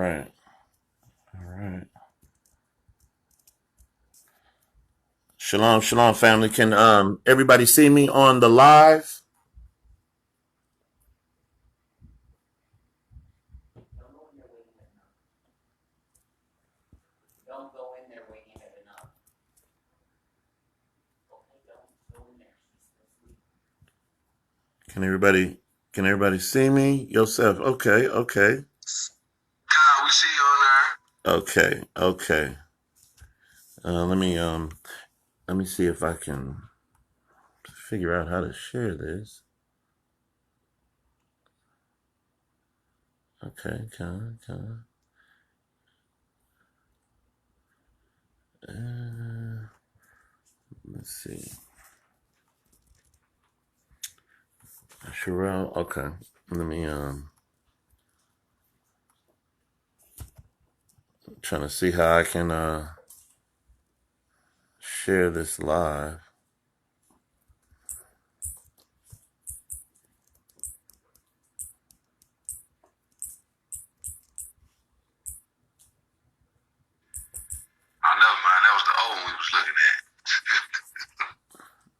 right. All right. Shalom, shalom, family. Can everybody see me on the live? Can everybody see me? Yourself. Okay, okay. God, we see you on there. Okay, okay. Let me see if I can figure out how to share this. Okay, let's see. Sherelle, okay. Let me trying to see how I can share this live. Oh, never mind. That was the old one we was looking at.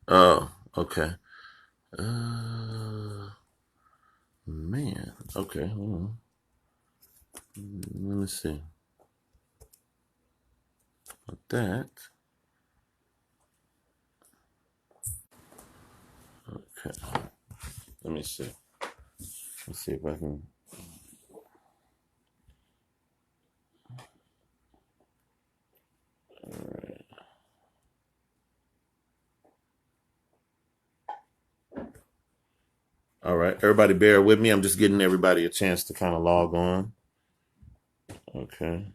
Oh, okay. Uh, man. Okay, hold on. Let me see. Like that. Okay. Let me see. Let's see if I can. All right. All right. Everybody bear with me. I'm just getting everybody a chance to kind of log on. Okay.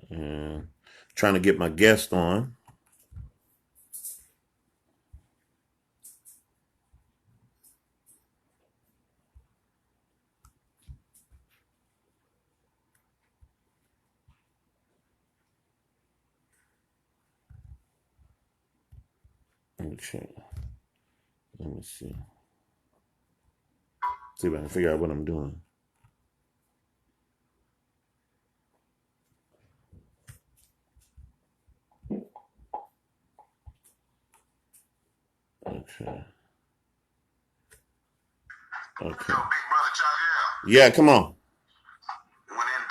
And trying to get my guest on. Okay. Let me see. See if I can figure out what I'm doing. Okay. Okay. Yo, big brother Charles, Yeah, come on. when in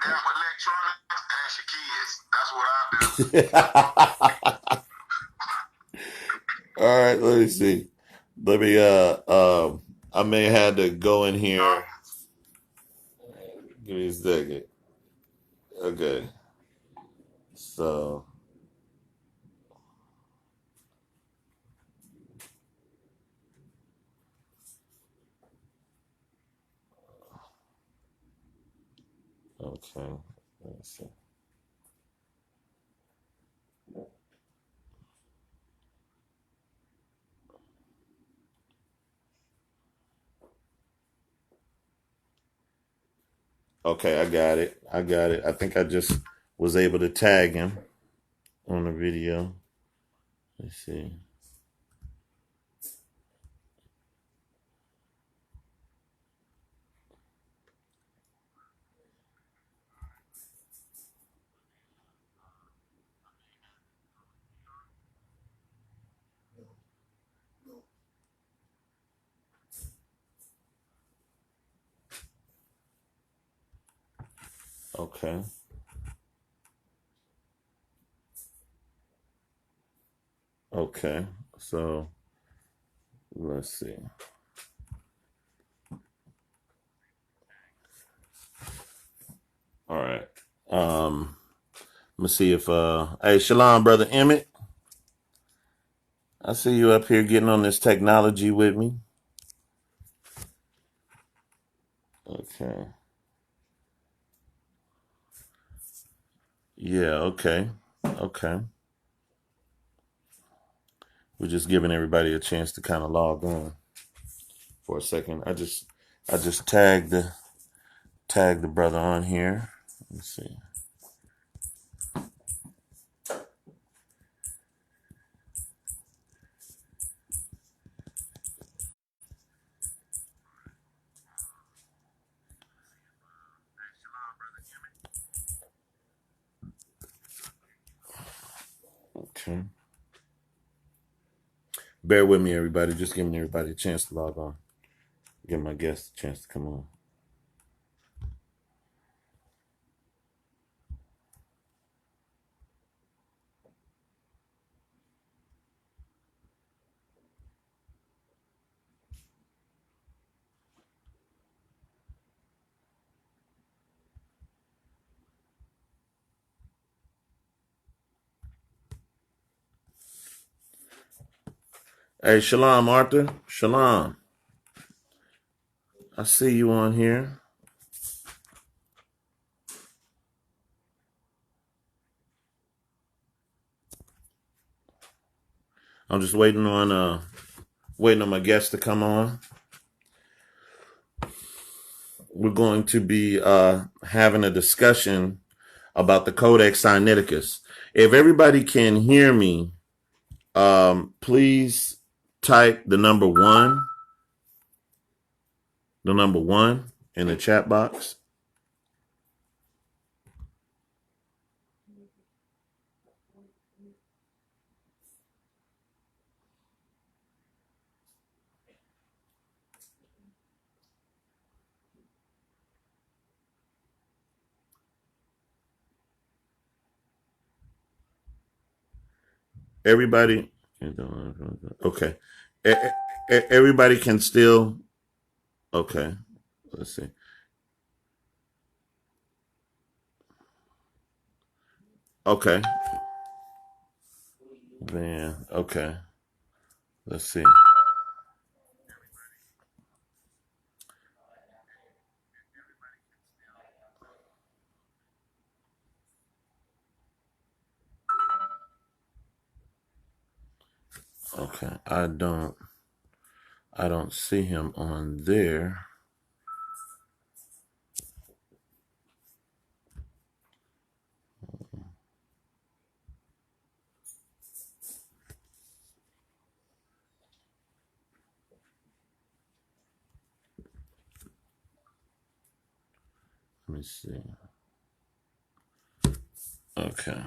damp electronics, ask your kids. That's what I do. All right, let me see. Let me I may have to go in here. Give me a second. Okay. So okay. Let's see. Okay, I got it. I got it. I think I just was able to tag him on the video. Let's see. Okay. Okay. So let's see. All right. Let me see if hey, Shalom, brother Emmett. I see you up here getting on this technology with me. Okay. Yeah, okay. Okay. We're just giving everybody a chance to kind of log on for a second. I just tagged the brother on here. Let's see. Okay. Bear with me, everybody. Just giving everybody a chance to log on. Give my guests a chance to come on. Hey, Shalom, Arthur. Shalom. I see you on here. I'm just waiting on my guests to come on. We're going to be having a discussion about the Codex Sineticus. If everybody can hear me, please type the number one in the chat box. Everybody, okay. Everybody can still, okay. Let's see. Okay. Man, okay. Let's see. Okay. I don't see him on there. Let me see. Okay.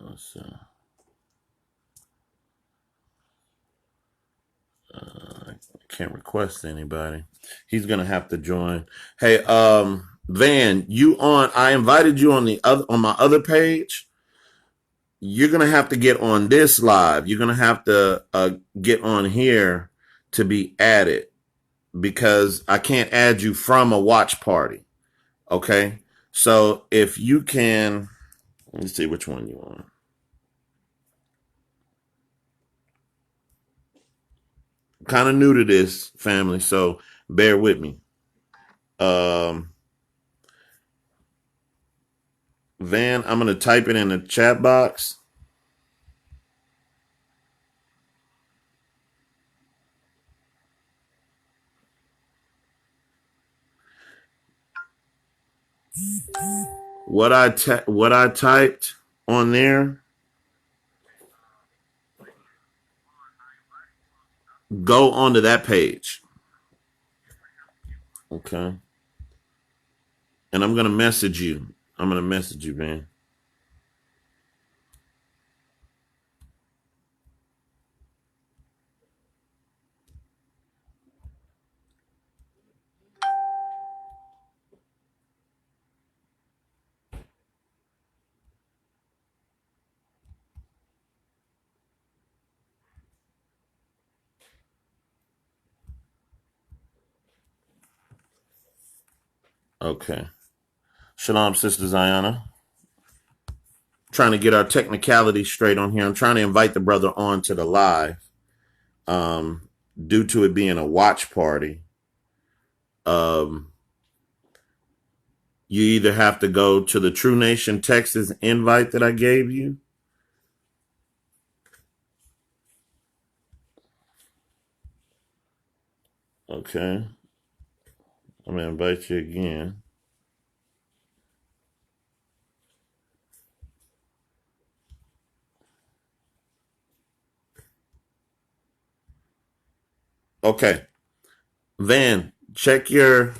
Let's see. I can't request anybody. He's gonna have to join. Hey, Van, you on? I invited you on my other page. You're gonna have to get on this live. You're gonna have to get on here to be added because I can't add you from a watch party. Okay, so if you can, let me see which one you want. Kind of new to this family, so bear with me. Van, I'm gonna type it in the chat box. What I typed on there, go onto that page. Okay. And I'm gonna message you. Man. Okay. Shalom, Sister Ziana. Trying to get our technicality straight on here. I'm trying to invite the brother on to the live. Due to it being a watch party, you either have to go to the True Nation Texas invite that I gave you. Okay. I'm going to invite you again. Okay. Van, check your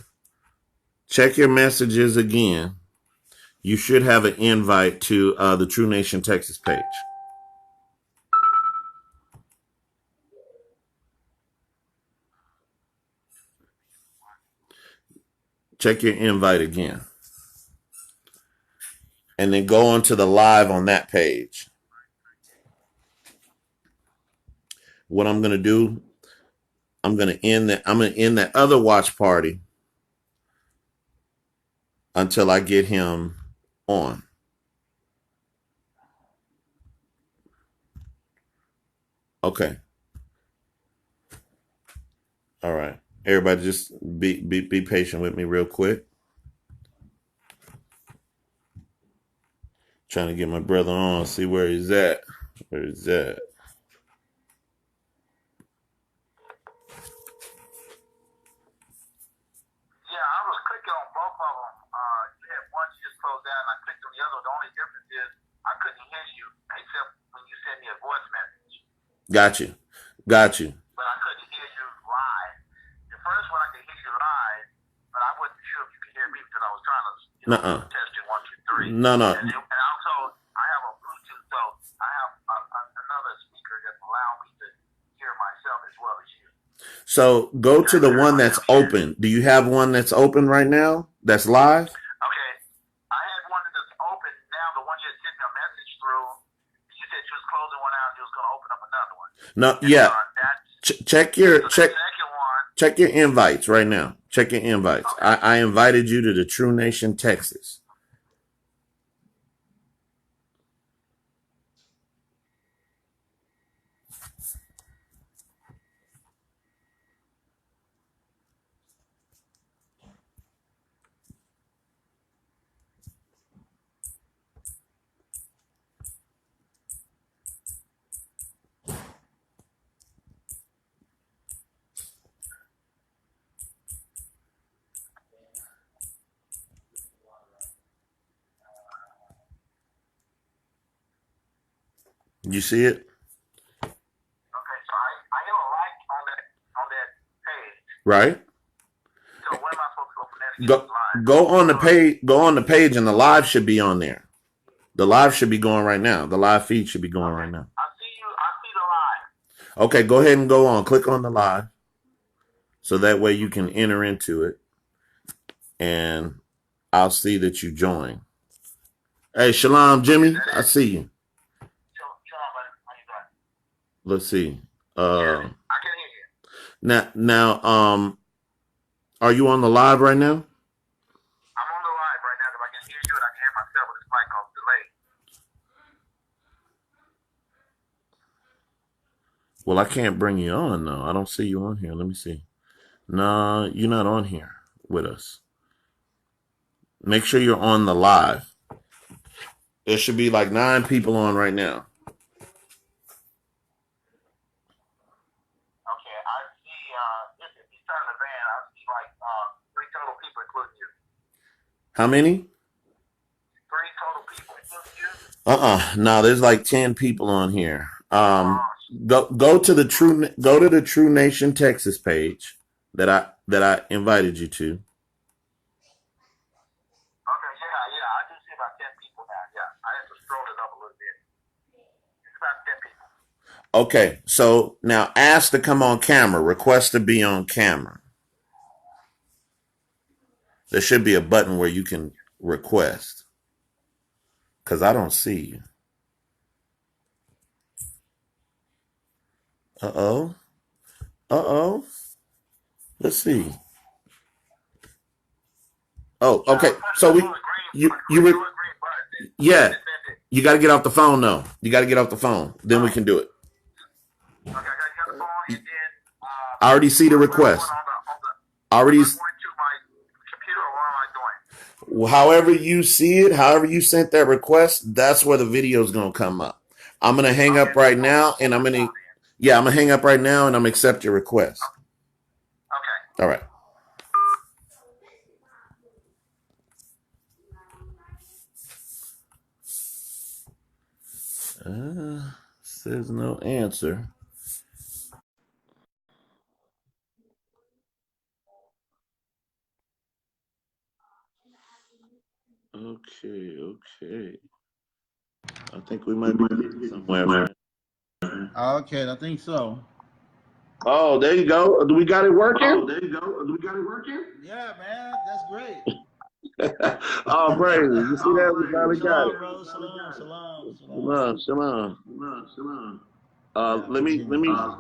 messages again. You should have an invite to the True Nation Texas page. Check your invite again. And then go on to the live on that page. What I'm gonna do, I'm gonna end that other watch party until I get him on. Okay. All right. Everybody just be patient with me real quick. Trying to get my brother on, see where he's at. Where he's at. Yeah, I was clicking on both of them. You had one you just closed down, and I clicked on the other. The only difference is I couldn't hear you except when you sent me a voice message. Got you. But I couldn't hear you live. The first one I could hear you live, but I wasn't sure if you could hear me because I was trying to test it 1, 2, 3. No. And also, I have a Bluetooth, so I have another speaker that allows me to hear myself as well as you. So go to the one that's open. Do you have one that's open right now? That's live? Okay. I had one that's open now. The one you had sent me a message through. You said you was closing one out and you was going to open up another one. No, yeah. Check your invites right now. Check your invites. Okay. I invited you to the True Nation Texas. You see it? Okay, so I hit a like on that page. Right. So where am I supposed to go from there? Go on the page. Go on the page, and the live should be on there. The live should be going right now. The live feed should be going right now. I see you. I see the live. Okay, go ahead and go on. Click on the live, so that way you can enter into it, and I'll see that you join. Hey, Shalom, Jimmy. I see you. Let's see. I can hear you. Now, are you on the live right now? I'm on the live right now because I can hear you and I can hear myself with this mic off delay. Well, I can't bring you on though. I don't see you on here. Let me see. No, you're not on here with us. Make sure you're on the live. There should be like 9 people on right now. How many? 3 total people, including you? No, there's like 10 people on here. Go to the True Nation Texas page that I invited you to. Okay, yeah, I do see about 10 people now. Yeah, I have to scroll it up a little bit. It's about 10 people. Okay, so now ask to come on camera. Request to be on camera. There should be a button where you can request. Because I don't see you. Uh-oh. Let's see. Oh, okay. So you got to get off the phone though. You got to get off the phone. Then we can do it. Okay, I got to get the phone and then I already see the request. However you see it, however you sent that request, that's where the video is going to come up. I'm going to hang up right now, and I'm going to hang up right now, and I'm going to accept your request. Okay. All right. Says no answer. Okay. I think we might be getting somewhere, man. Okay, I think so. Oh, there you go. Do we got it working? Yeah, man, that's great. Oh, praise. You see that? We finally got Shalom, it. bro. Shalom. Shalom. Yeah, we Let can me hear you now.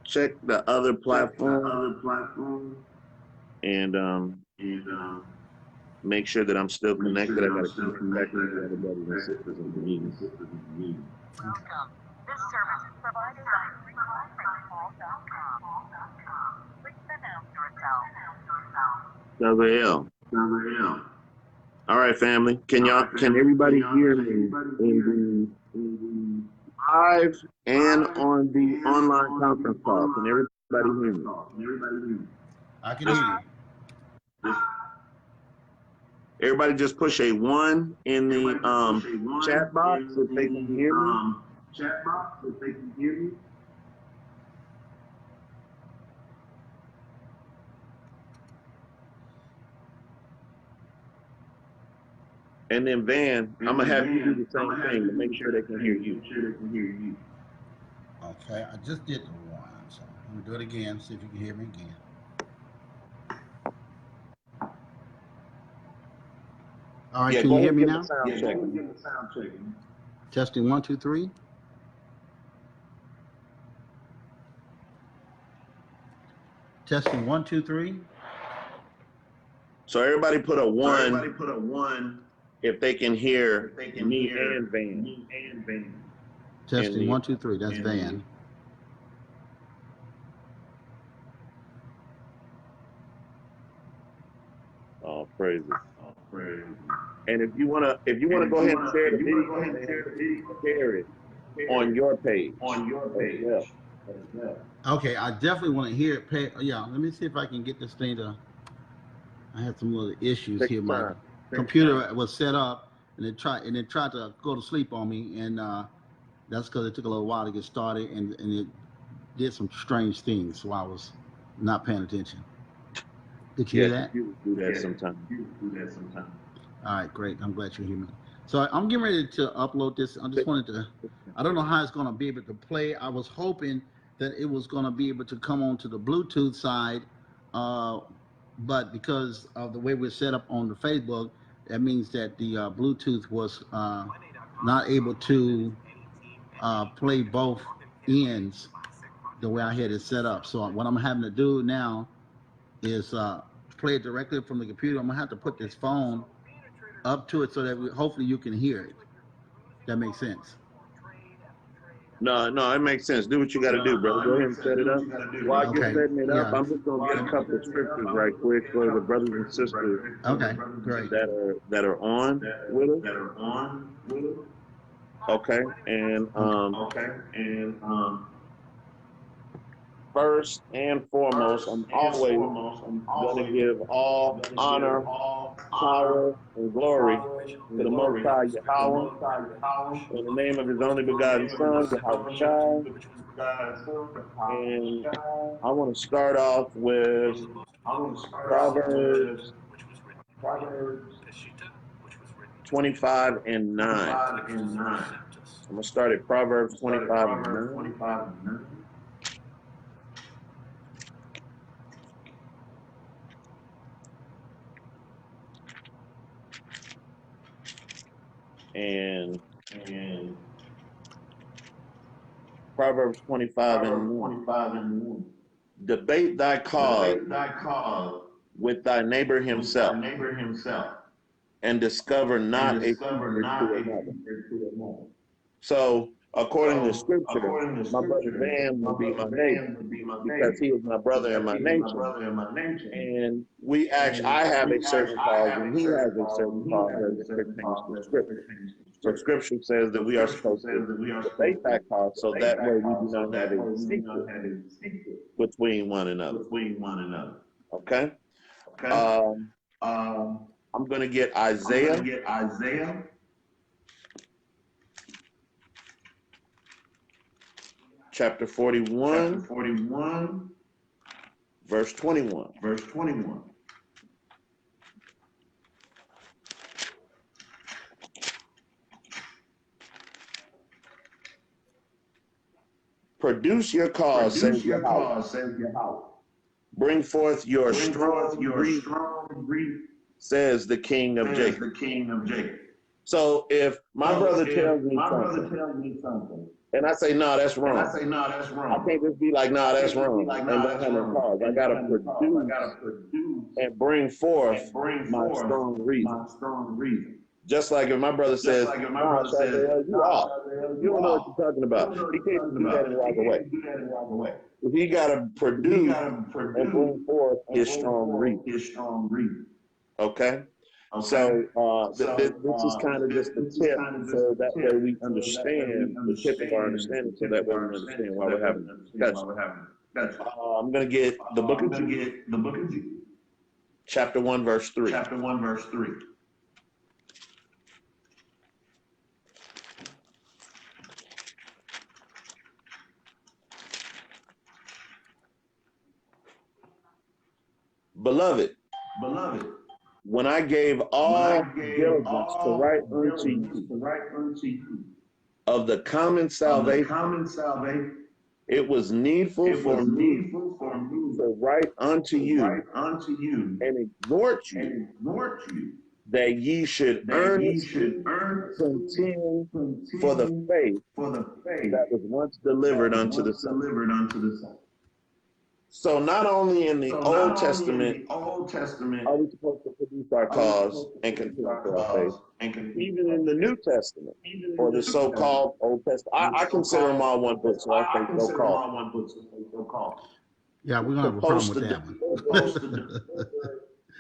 check the other platform and make sure that I'm still connected. I got to contact the other brothers and sisters in the meeting. Welcome. This service is provided by Isrealite.com. Please announce yourself. Gabriel. All right, family. Can everybody hear me in the live and on the online conference call? Can everybody hear me? I can hear you. Everybody just push a 1 in the chat box if they can hear me. And then Van, I'm gonna have you do the same thing to make sure they can hear you. Okay, I just did the one, so I'm gonna do it again. See if you can hear me again. All right, Yeah, can go you hear ahead and me give now? the sound check. Testing 1, 2, 3. Testing 1, 2, 3. So everybody put a 1 if they can hear me and Van. Testing 1, 2, 3. That's Van. Oh, crazy. And if you wanna go ahead and share the video, man, share it on your page as well. Okay, I definitely want to hear it. Yeah, let me see if I can get this thing to. I had some little issues Take here. your My time. computer was set up, and it tried to go to sleep on me, and that's because it took a little while to get started, and it did some strange things, so I was not paying attention. Did you Yeah, hear that? computers do that sometimes. All right, great. I'm glad you hear me. So I'm getting ready to upload this. I just wanted to. I don't know how it's going to be able to play. I was hoping that it was going to be able to come onto the Bluetooth side, but because of the way we're set up on the Facebook, that means that the Bluetooth was not able to play both ends the way I had it set up. So what I'm having to do now is play it directly from the computer. I'm gonna have to put this phone up to it so that hopefully you can hear it. That makes sense. No, it makes sense. Do what you got to do, brother. Go ahead and set it up. While you're Okay. setting it up, Yeah. I'm just gonna get a couple of scriptures right quick for the brothers and sisters Okay. Great. that are on with us. Okay, and first and foremost, I'm always gonna give all honor, power, and glory to the Most High Yahweh in the name of His only begotten Son, Yahweh Shai. And I want to start off with Proverbs 25 and 9. I'm going to start at Proverbs 25 and 9. And Proverbs 25 and 1. Debate thy cause with thy neighbor himself, and discover not a secret to another. So, according to Scripture, my brother Van will be my neighbor because he is my brother in my nature. And I have a certain cause, and he has a certain cause as it pertains to Scripture. So Scripture says that we are supposed to debate that cause, so that way we do not have a secret between one another. Okay. I'm going to get Isaiah chapter 41, verse 21. Produce your cause, says Yahweh. Bring forth your strong reason, says the King of Jacob. So if my brother tells me something, and I say, no, that's wrong. I can't just be like, no, that's wrong, and don't have no cause. I got to produce and bring forth my strong reason. Just like if my brother says, no, Shazeel, you off. You don't know what you're talking about. He can't just do that and walk away. He got to produce and bring forth his strong reason. Okay? So this is kind of just a tip, so that way we understand the tip of our understanding, so that way we understand why we're having a discussion. I'm going to get the book of Jude, chapter 1, verse 3. Beloved, when I gave all diligence to write unto you of the common salvation, it was needful for me to write unto you and exhort you that ye should earnestly contend for the faith that was once delivered unto the saints. So not only in the Old Testament are we supposed to produce our cause and contend for our faith, even in the New Testament, or the so-called Old Testament. I consider them all one book, so I say so-called. Yeah, we're gonna have a problem with that one.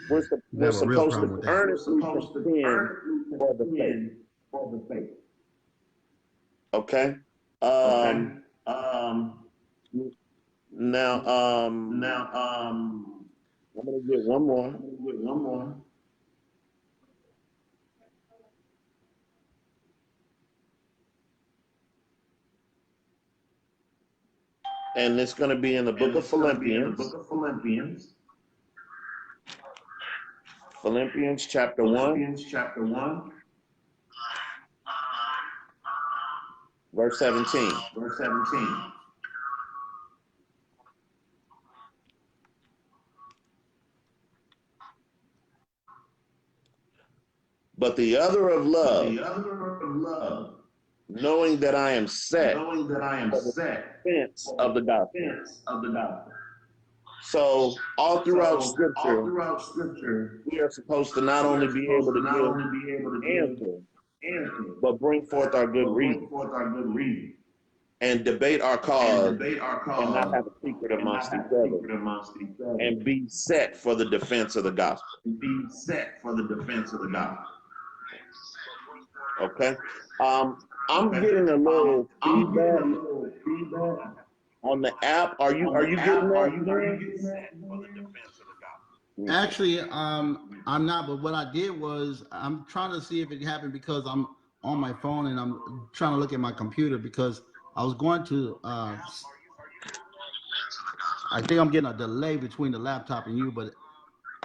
We're supposed to earnestly contend for the faith. Okay? Now, I'm gonna get one more. And it's going to be in the book of Philippians. Philippians chapter 1, verse 17. But the other of love, knowing that I am set for the defense of the gospel. So all throughout Scripture, we are supposed to not only be able to give answer, but bring forth our good reason and debate our cause and not have a secret amongst each other and be set for the defense of the gospel. Okay? I'm getting a little feedback on the app. Are you getting that? Actually, I'm not, but what I did was I'm trying to see if it happened because I'm on my phone and I'm trying to look at my computer because I was going to I think I'm getting a delay between the laptop and you, but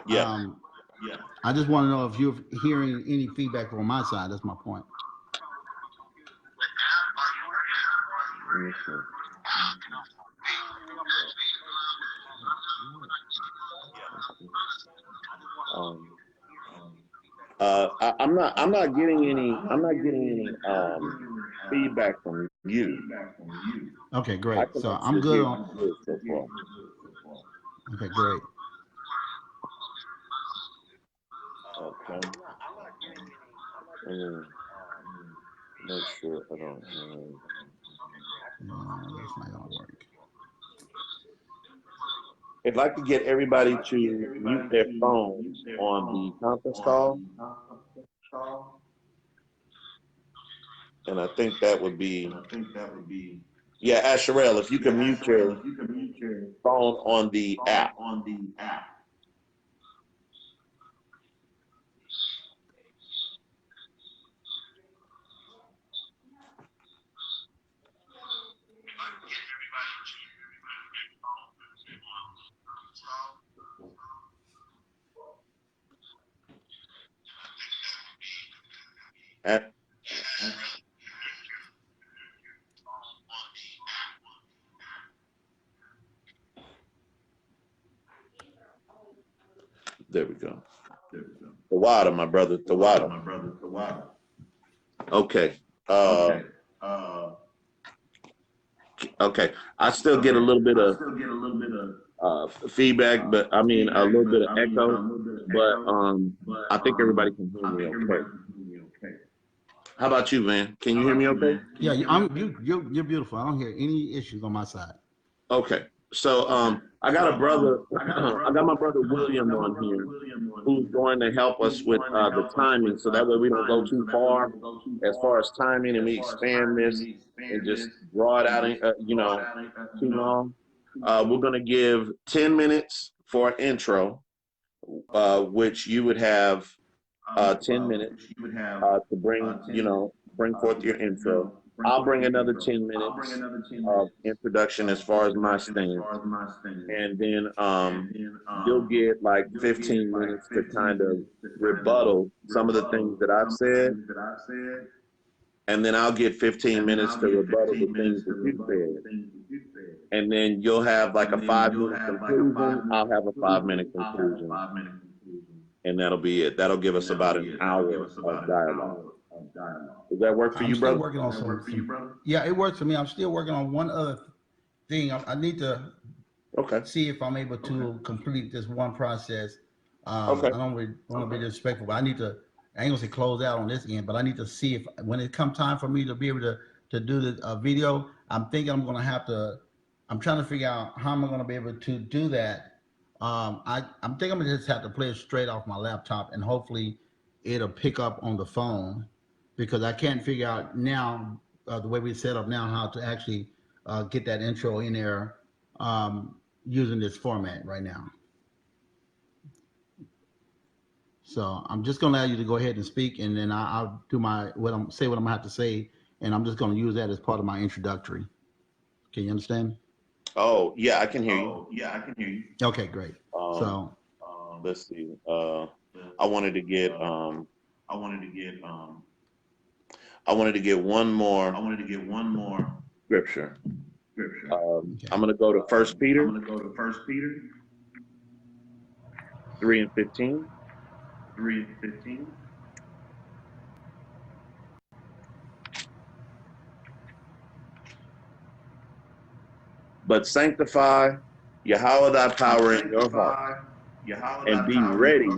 Yeah. I just want to know if you're hearing any feedback from my side. That's my point. I'm not getting any feedback from you. Okay, great. So I'm good on. So far. Okay, great. Okay. Make sure I don't have. No, that's not gonna work. If I could get everybody to mute their phones on the conference call, and I think that would be. Yeah, Asherelle, if you can mute your phone on the app. There we go. The water, my brother. The water. Okay. Okay. I still get a little bit of feedback, but I mean a little bit of echo. But I think everybody can hear me okay. How about you, Van? Can you hear me okay? Yeah, you're beautiful. I don't hear any issues on my side. Okay. So I got a brother, I got my brother William on here who's going to help us with the timing so that way we don't go too far as timing and we expand this and just draw it out, too long. We're going to give 10 minutes for an intro, which you would have 10 minutes to bring forth your intro. I'll bring another 10 minutes of introduction as far as my stance. And then you'll get like 15 minutes to kind of rebuttal some of the things that I've said. And then I'll get 15 minutes to rebuttal the things that you said. And then you'll have like a 5-minute conclusion. I'll have a 5-minute conclusion. And that'll be it. That'll give us about an hour of dialogue. Does that work for you, brother? Working on some, yeah, it works for me. I'm still working on one other thing. I need to see if I'm able to complete this one process. I don't really want to be disrespectful, but I ain't gonna say close out on this end, but I need to see if when it comes time for me to be able to do the video, I'm thinking I'm trying to figure out how am I gonna be able to do that. I'm thinking I'm gonna just have to play it straight off my laptop and hopefully it'll pick up on the phone, because I can't figure out now the way we set up now how to actually get that intro in there using this format right now. So I'm just gonna allow you to go ahead and speak, and then I'll do what I'm gonna have to say, and I'm just gonna use that as part of my introductory. Can you understand? Oh yeah, I can hear you. Okay, great. So let's see. I wanted to get one more scripture. I'm going to go to 1 Peter 3:15. But sanctify Yahweh thy power in your heart, and be ready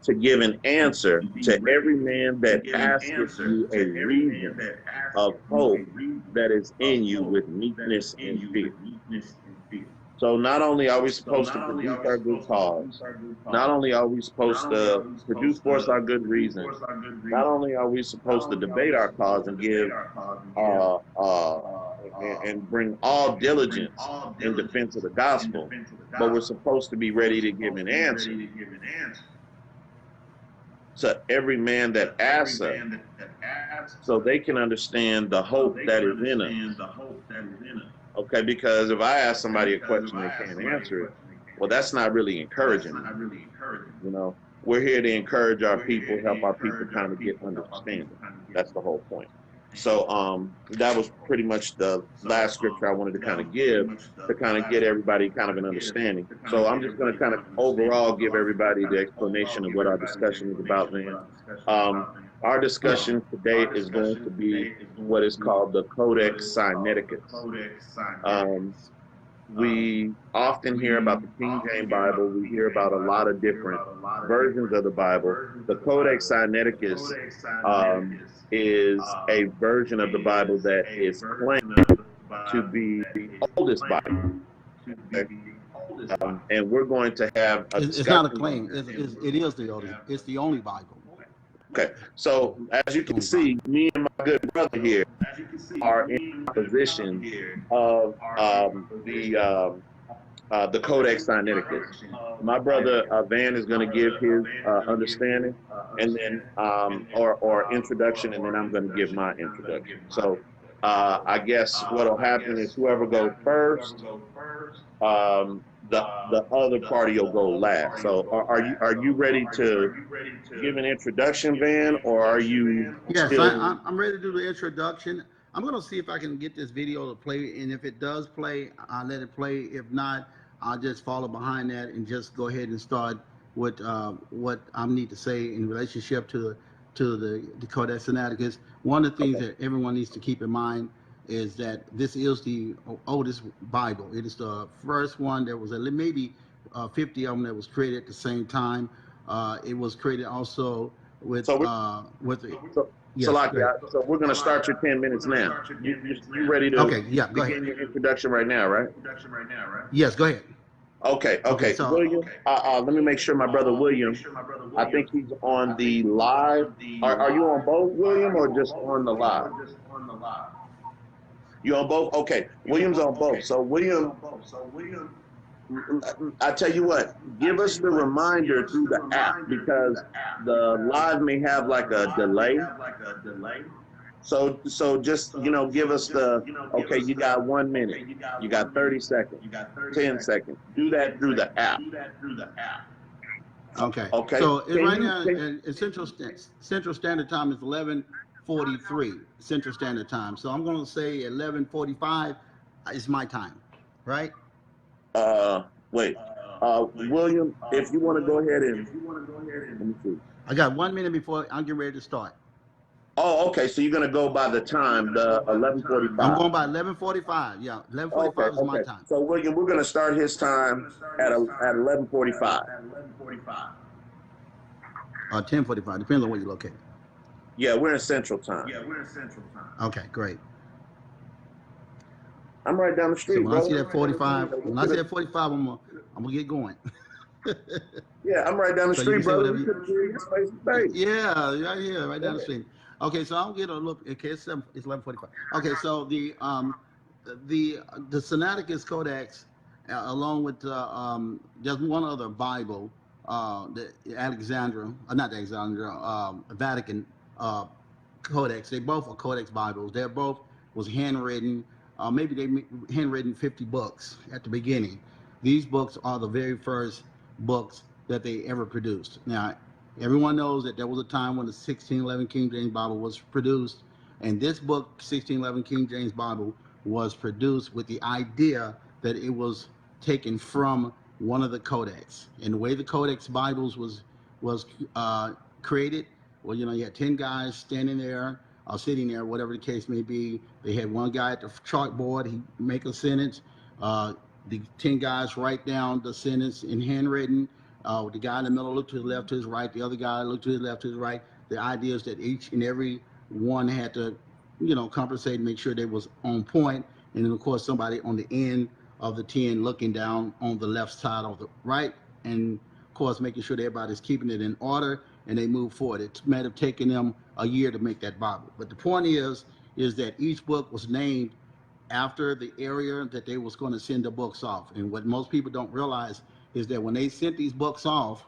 to give an answer to every man that asketh you a reason of hope that is in you with meekness and fear. So not only are we supposed to produce our good cause, not only are we supposed to produce for us our good reason, not only are we supposed to debate our cause and give and bring all diligence in defense of the gospel, but we're supposed to be ready to give an answer to every man that asks us, so they can understand the hope that is in us. Okay, because if I ask somebody a question they can't answer it, well, that's not really encouraging. We're here to encourage our people, help our people kind of get understanding. That's the whole point. So that was pretty much the last scripture I wanted to kind of give to kind of get everybody kind of an understanding. So I'm just going to kind of overall give everybody the explanation of what our discussion is about, man. Our discussion today is going to be what is called the Codex Sineticus. We often hear about the King James Bible. We hear about a lot of different versions of the Bible. The Codex Sineticus is a version of the Bible that is claimed to be the oldest Bible. And we're going to have a discussion. It's not a claim. It is the oldest. It's the only Bible. Okay, so as you can see, me and my good brother here are in position of the Codex Sineticus. My brother Van is going to give his understanding, and then or introduction, and then I'm going to give my introduction. So I guess what'll happen is whoever goes first, the other party will go last. So are you ready to give an introduction, Van, or are you? Yes, still... I'm ready to do the introduction. I'm going to see if I can get this video to play, and if it does play, I'll let it play. If not, I'll just follow behind that and just go ahead and start what I need to say in relationship to the Codex Sineticus. One of the things Okay. that everyone needs to keep in mind is that this is the oldest Bible. It is the first one. There was maybe 50 of them that was created at the same time. It was created also with So we're so yes, go ahead. Salakia, so we're gonna start your 10 minutes now. You ready to Okay, yeah, go ahead. begin your introduction right now, right? Yes, go ahead. Okay, Okay, okay. so William, let me make sure my brother William, I think he's on the live. Are you on both, William, or just on the live? You on both? Okay. William's on both. So William, I tell you what, give us the reminder through the app because the live may have like a delay. So just give us the okay. You got 1 minute, you got 30 seconds, 10 seconds. Do that through the app. okay, Okay. so Can right you? now Can, in Central Standard Time is 11:43 Central Standard Time. So I'm going to say 11:45 is my time, right? wait. William, if you want to go ahead and let me see. I got 1 minute before I'm getting ready to start. Oh, okay. So you're gonna go by the time, the I'm 11:45. going by 11:45. Yeah, Okay, 11:45 is my okay. time. So William, we're gonna start his time at 11:45. 10:45, depends on where you're located. Yeah, we're in Central Time. Okay, great. I'm right down the So street, when I see brother. that 45, when I see that 45, I'm gonna get going. Yeah, I'm right down the So you street, can say brother. whatever We you. could do this face to face. Yeah, right here, right down the Yeah. street. Okay, so I'll get a look. Okay, it's 11:45. Okay, so the Sineticus Codex, along with there's one other Bible, the Alexandria, not the Alexandria, Vatican Codex. They both are Codex Bibles. They're both was handwritten. Maybe they handwritten 50 books at the beginning. These books are the very first books that they ever produced. Now, everyone knows that there was a time when the 1611 King James Bible was produced, and this book, 1611 King James Bible, was produced with the idea that it was taken from one of the codex. And the way the Codex Bibles was created, well, you had 10 guys standing there or sitting there, whatever the case may be. They had one guy at the chalkboard. He make a sentence. The 10 guys write down the sentence in handwritten. The guy in the middle looked to his left, to his right. The other guy looked to his left, to his right. The idea is that each and every one had to, compensate and make sure they was on point. And then, of course, somebody on the end of the 10 looking down on the left side or the right. And, of course, making sure that everybody's keeping it in order and they move forward. It might have taken them a year to make that Bible. But the point is that each book was named after the area that they was going to send the books off. And what most people don't realize is that when they sent these books off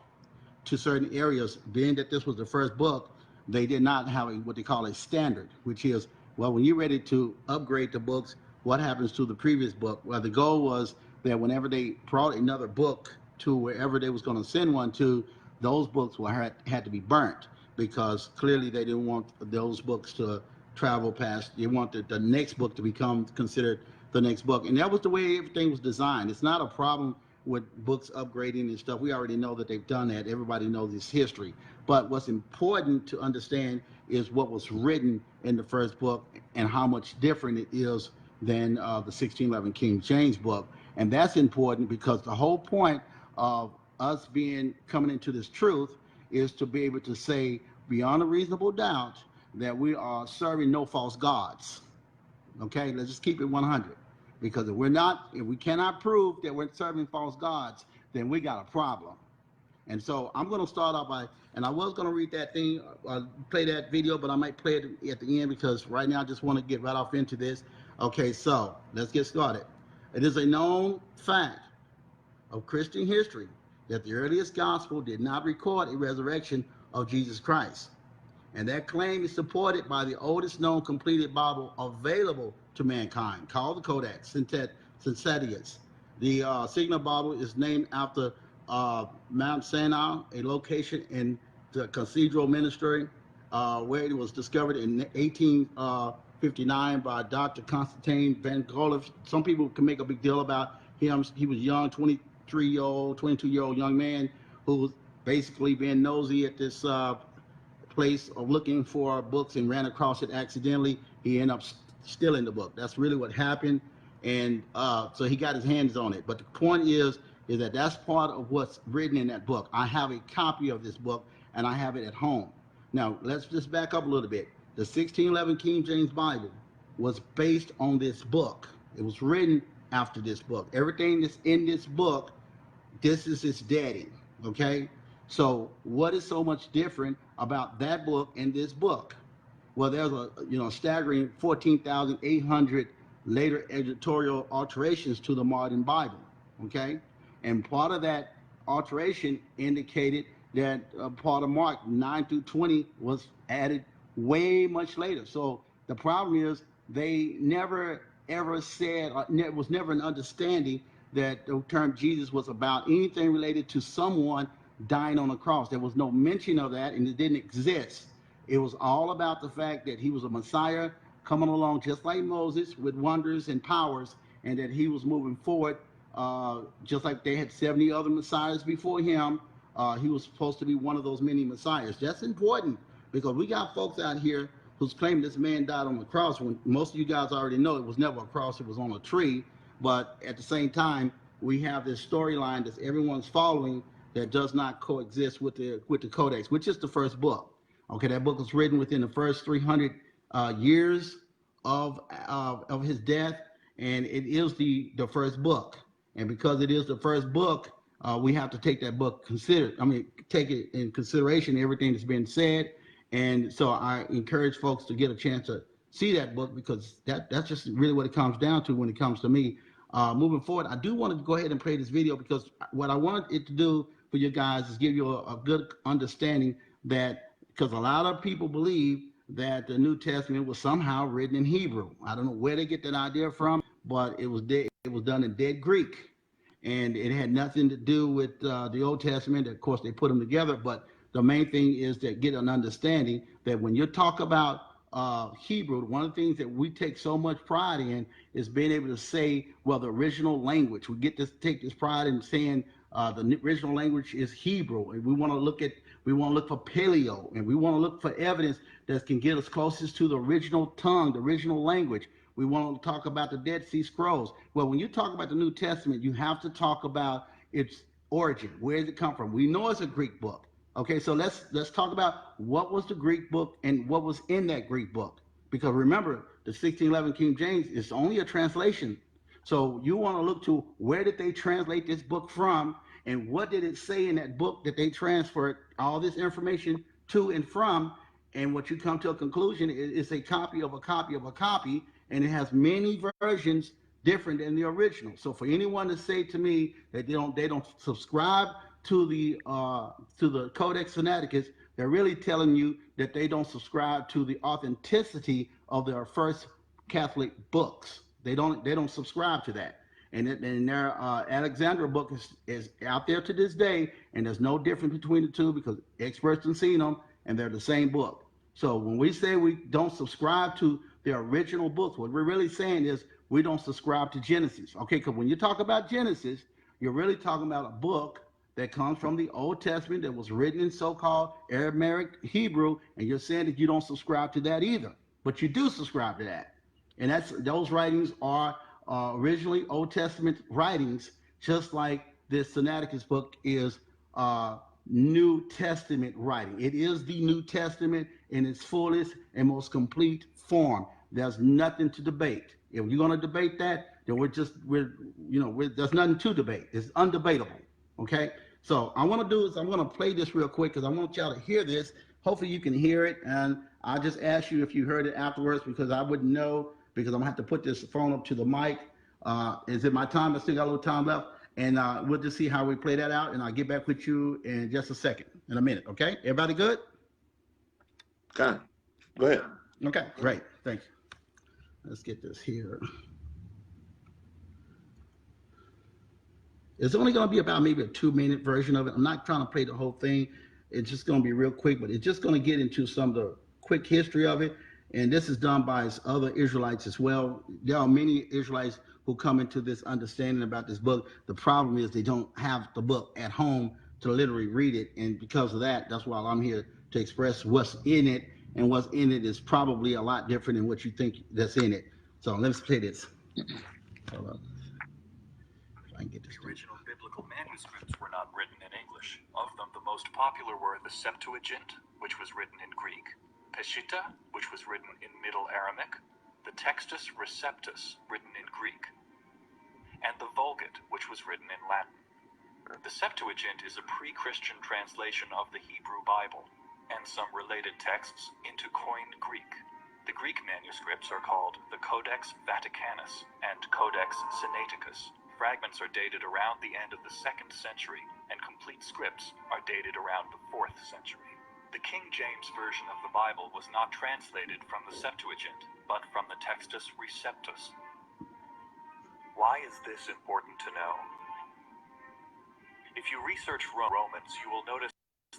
to certain areas, being that this was the first book, they did not have what they call a standard, which is, well, when you're ready to upgrade the books, what happens to the previous book? Well, the goal was that whenever they brought another book to wherever they was going to send one to, those books had to be burnt because clearly they didn't want those books to travel past. They wanted the next book to become considered the next book. And that was the way everything was designed. It's not a problem with books upgrading and stuff. We already know that they've done that. Everybody knows this history. But what's important to understand is what was written in the first book and how much different it is than the 1611 King James book. And that's important because the whole point of us coming into this truth is to be able to say beyond a reasonable doubt that we are serving no false gods. Okay, let's just keep it 100. Because if we cannot prove that we're serving false gods, then we got a problem. And so I'm going to start off and I was going to read that thing, play that video, but I might play it at the end because right now I just want to get right off into this. Okay, so let's get started. It is a known fact of Christian history that the earliest gospel did not record a resurrection of Jesus Christ. And that claim is supported by the oldest known completed Bible available to mankind, called the Codex Sineticus. The Signal Bible is named after Mount Sinai, a location in the Cathedral Ministry, where it was discovered in 1859 by Dr. Constantine Van Golf. Some people can make a big deal about him. He was young, 22-year-old young man who basically being nosy at this place of looking for books and ran across it accidentally. He ended up stealing the book. That's really what happened, and so he got his hands on it. But the point is that that's part of what's written in that book. I have a copy of this book, and I have it at home. Now let's just back up a little bit. The 1611 King James Bible was based on this book. It was written after this book. Everything that's in this book, this is its daddy. Okay, so what is so much different about that book and this book? Well, there's a staggering 14,800 later editorial alterations to the modern Bible. Okay, and part of that alteration indicated that part of Mark 9 through 20 was added way much later. So the problem is they never ever said, or it was never an understanding that the term Jesus was about anything related to someone dying on a cross. There was no mention of that, and it didn't exist. It was all about the fact that he was a Messiah coming along just like Moses with wonders and powers, and that he was moving forward just like they had 70 other Messiahs before him. He was supposed to be one of those many Messiahs. That's important because we got folks out here who's claiming this man died on the cross when most of you guys already know it was never a cross, it was on a tree. But at the same time, we have this storyline that everyone's following that does not coexist with the Codex, which is the first book. Okay, that book was written within the first 300 years of his death, and it is the first book. And because it is the first book, we have to take that book take it in consideration, everything that's been said. And so I encourage folks to get a chance to see that book, because that's just really what it comes down to when it comes to me. Moving forward, I do want to go ahead and play this video, because what I want it to do for you guys is give you a good understanding that, because a lot of people believe that the New Testament was somehow written in Hebrew. I don't know where they get that idea from, but it was done in dead Greek, and it had nothing to do with the Old Testament. Of course, they put them together, but the main thing is to get an understanding that when you talk about Hebrew, one of the things that we take so much pride in is being able to say, well, the original language. We get to take this pride in saying the original language is Hebrew, and we want to look for paleo, and we want to look for evidence that can get us closest to the original tongue, the original language. We want to talk about the Dead Sea Scrolls. Well, when you talk about the New Testament, you have to talk about its origin. Where did it come from? We know it's a Greek book. Okay, so let's talk about what was the Greek book and what was in that Greek book. Because remember, the 1611 King James is only a translation. So you want to look to where did they translate this book from, and what did it say in that book that they transferred all this information to and from. And what you come to a conclusion is a copy of a copy of a copy, and it has many versions different than the original. So for anyone to say to me that they don't subscribe to the Codex Sineticus, they're really telling you that they don't subscribe to the authenticity of their first Catholic books. They don't subscribe to that. And their Alexandria book is out there to this day, and there's no difference between the two, because experts have seen them, and they're the same book. So when we say we don't subscribe to the original books, what we're really saying is we don't subscribe to Genesis. Okay, because when you talk about Genesis, you're really talking about a book that comes from the Old Testament that was written in so-called Aramaic Hebrew, and you're saying that you don't subscribe to that either, but you do subscribe to that. And those writings are originally Old Testament writings, just like this Sineticus book is New Testament writing. It is the New Testament in its fullest and most complete form. There's nothing to debate. If you're going to debate that, then there's nothing to debate. It's undebatable. Okay. So I'm going to play this real quick, because I want y'all to hear this. Hopefully you can hear it, and I'll just ask you if you heard it afterwards, because I wouldn't know, because I'm going to have to put this phone up to the mic. Is it my time? I still got a little time left, and we'll just see how we play that out, and I'll get back with you in just a second, in a minute. Okay? Everybody good? Okay. Go ahead. Okay, great. Thank you. Let's get this here. It's only going to be about maybe a 2-minute version of it. I'm not trying to play the whole thing. It's just going to be real quick, but it's just going to get into some of the quick history of it. And this is done by other Israelites as well. There are many Israelites who come into this understanding about this book. The problem is they don't have the book at home to literally read it, and because of that, that's why I'm here to express what's in it, and what's in it is probably a lot different than what you think that's in it. So let's play this. Hold up. If I can get this. The original biblical manuscripts were not written in English. Of them, the most popular were the Septuagint, which was written in Greek, Peshitta, which was written in Middle Aramaic, the Textus Receptus, written in Greek, and the Vulgate, which was written in Latin. The Septuagint is a pre-Christian translation of the Hebrew Bible, and some related texts into Koine Greek. The Greek manuscripts are called the Codex Vaticanus and Codex Sineticus. Fragments are dated around the end of the 2nd century, and complete scripts are dated around the 4th century. The King James Version of the Bible was not translated from the Septuagint, but from the Textus Receptus. Why is this important to know? If you research Romans, you will notice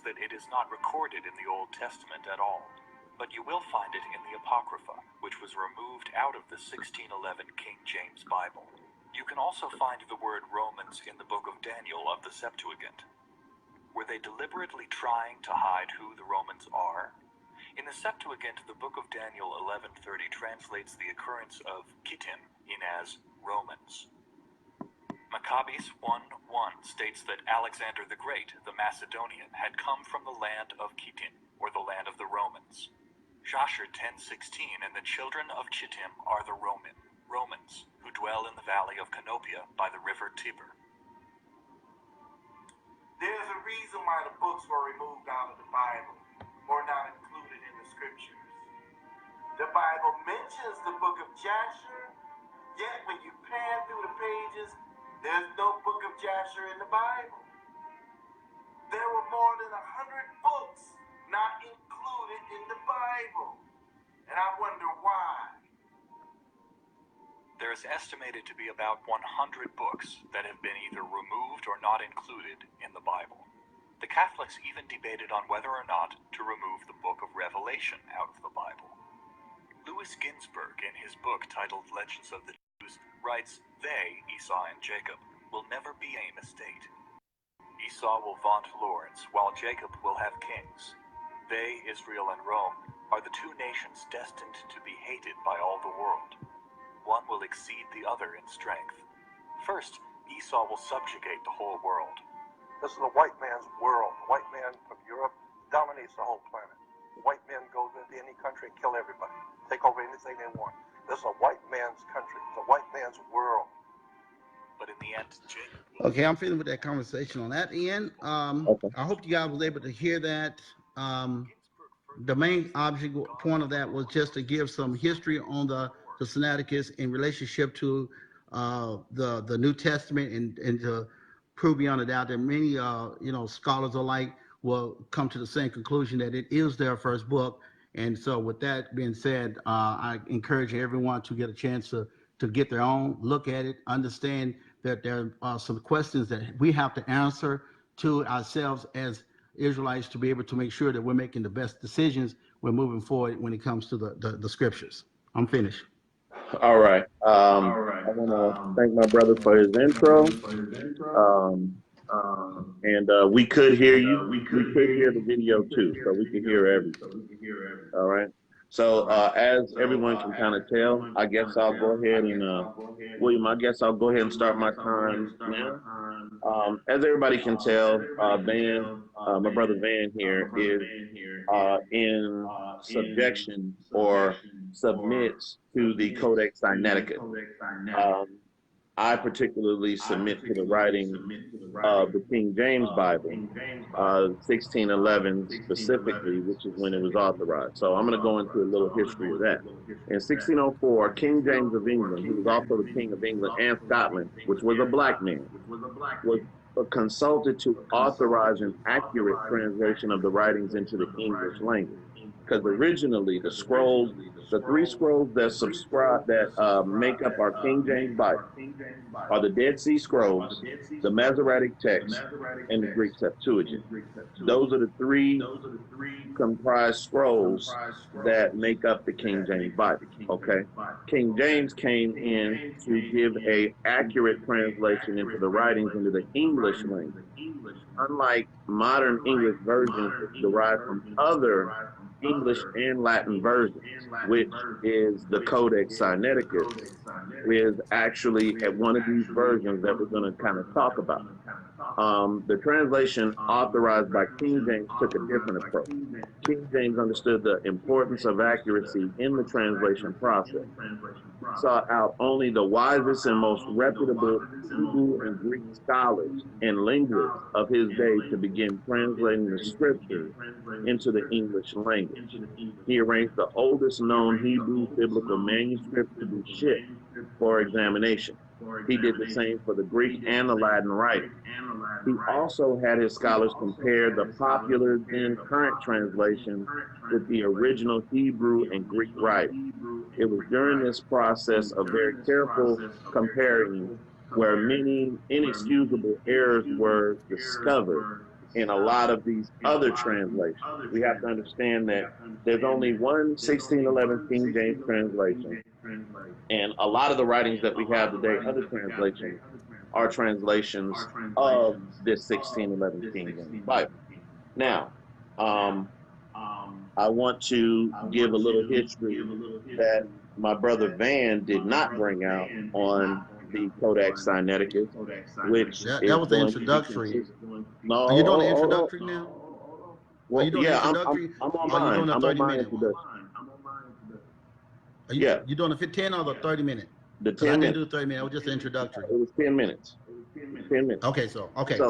that it is not recorded in the Old Testament at all, but you will find it in the Apocrypha, which was removed out of the 1611 King James Bible. You can also find the word Romans in the book of Daniel of the Septuagint. Were they deliberately trying to hide who the Romans are? In the Septuagint, the book of Daniel 11:30 translates the occurrence of Kittim in as Romans. Maccabees 1:1 states that Alexander the Great, the Macedonian, had come from the land of Kittim, or the land of the Romans. Joshua 10:16, and the children of Chittim are the Romans, who dwell in the valley of Canopia by the river Tiber. There's a reason why the books were removed out of the Bible, or not included in the scriptures. The Bible mentions the book of Jasher, yet when you pan through the pages, there's no book of Jasher in the Bible. There were more than 100 books not included in the Bible, and I wonder why. There is estimated to be about 100 books that have been either removed or not included in the Bible. The Catholics even debated on whether or not to remove the book of Revelation out of the Bible. Louis Ginsburg, in his book titled Legends of the Jews, writes, "They, Esau and Jacob, will never be an estate. Esau will vaunt lords, while Jacob will have kings. They, Israel and Rome, are the two nations destined to be hated by all the world. One will exceed the other in strength. First, Esau will subjugate the whole world." This is a white man's world. The white man from Europe dominates the whole planet. The white men go into any country and kill everybody, take over anything they want. This is a white man's country. It's a white man's world. But in the end, Jacob... Okay, I'm feeling with that conversation on that end. Okay. I hope you guys was able to hear that. The main object point of that was just to give some history on the Sineticus in relationship to the New Testament, and to prove beyond a doubt that many scholars alike will come to the same conclusion that it is their first book. And so with that being said, I encourage everyone to get a chance to get their own, look at it, understand that there are some questions that we have to answer to ourselves as Israelites to be able to make sure that we're making the best decisions when moving forward when it comes to the scriptures. I'm finished. All right. I want to thank my brother for his intro. And we could hear you. We could hear the video too, so we could hear everything. All right. So as everyone can kind of tell, I guess I'll go ahead and William, I guess I'll go ahead and start my time now. As everybody can tell, Van, my brother Van here is in subjection or submits to the Codex Sineticus. I particularly submit to the writing of the King James Bible, 1611 specifically, which is when it was authorized. So I'm going to go into a little history of that. In 1604, King James of England, who was also the King of England and Scotland, which was a black man, was consulted to authorize an accurate translation of the writings into the English language. Because originally the scrolls, the three scrolls that make up our King James Bible are the Dead Sea Scrolls, the Masoretic text, and the Greek Septuagint. Those are the three comprised scrolls that make up the King James Bible. Okay, King James came in to give a accurate translation into the writings into the English language. unlike modern English versions, which derive from other English and Latin versions, which is the Codex Sineticus, is actually at one of these versions that we're going to kind of talk about. The translation authorized by King James took a different approach. King James understood the importance of accuracy in the translation process, sought out only the wisest and most reputable Hebrew and Greek scholars and linguists of his day to begin translating the scriptures into the English language. He arranged the oldest known Hebrew biblical manuscript to be shipped for examination. He did the same for the Greek and the Latin writing. He also had his scholars compare the popular then current translations with the original Hebrew and Greek writing. It was during this process of very careful comparing where many inexcusable errors were discovered in a lot of these other translations. We have to understand that there's only one 1611 King James translation, and a lot of the writings that we have today, other translations, are translations of this 1611 King James Bible. Now, I want to give a little history that my brother Van did not bring out on the Codex Sineticus, which that was the introductory. No, Are you doing the introductory now? Well, Are you doing yeah, the introductory? I'm on Are you mine. doing the I'm 30 on my minute? introduction. Are you, Yeah. You doing the 10 or the 30 minute? The 10 I didn't minutes. do the 30 minute. It was just the introductory. It was 10 minutes. 10 minutes. Okay, So-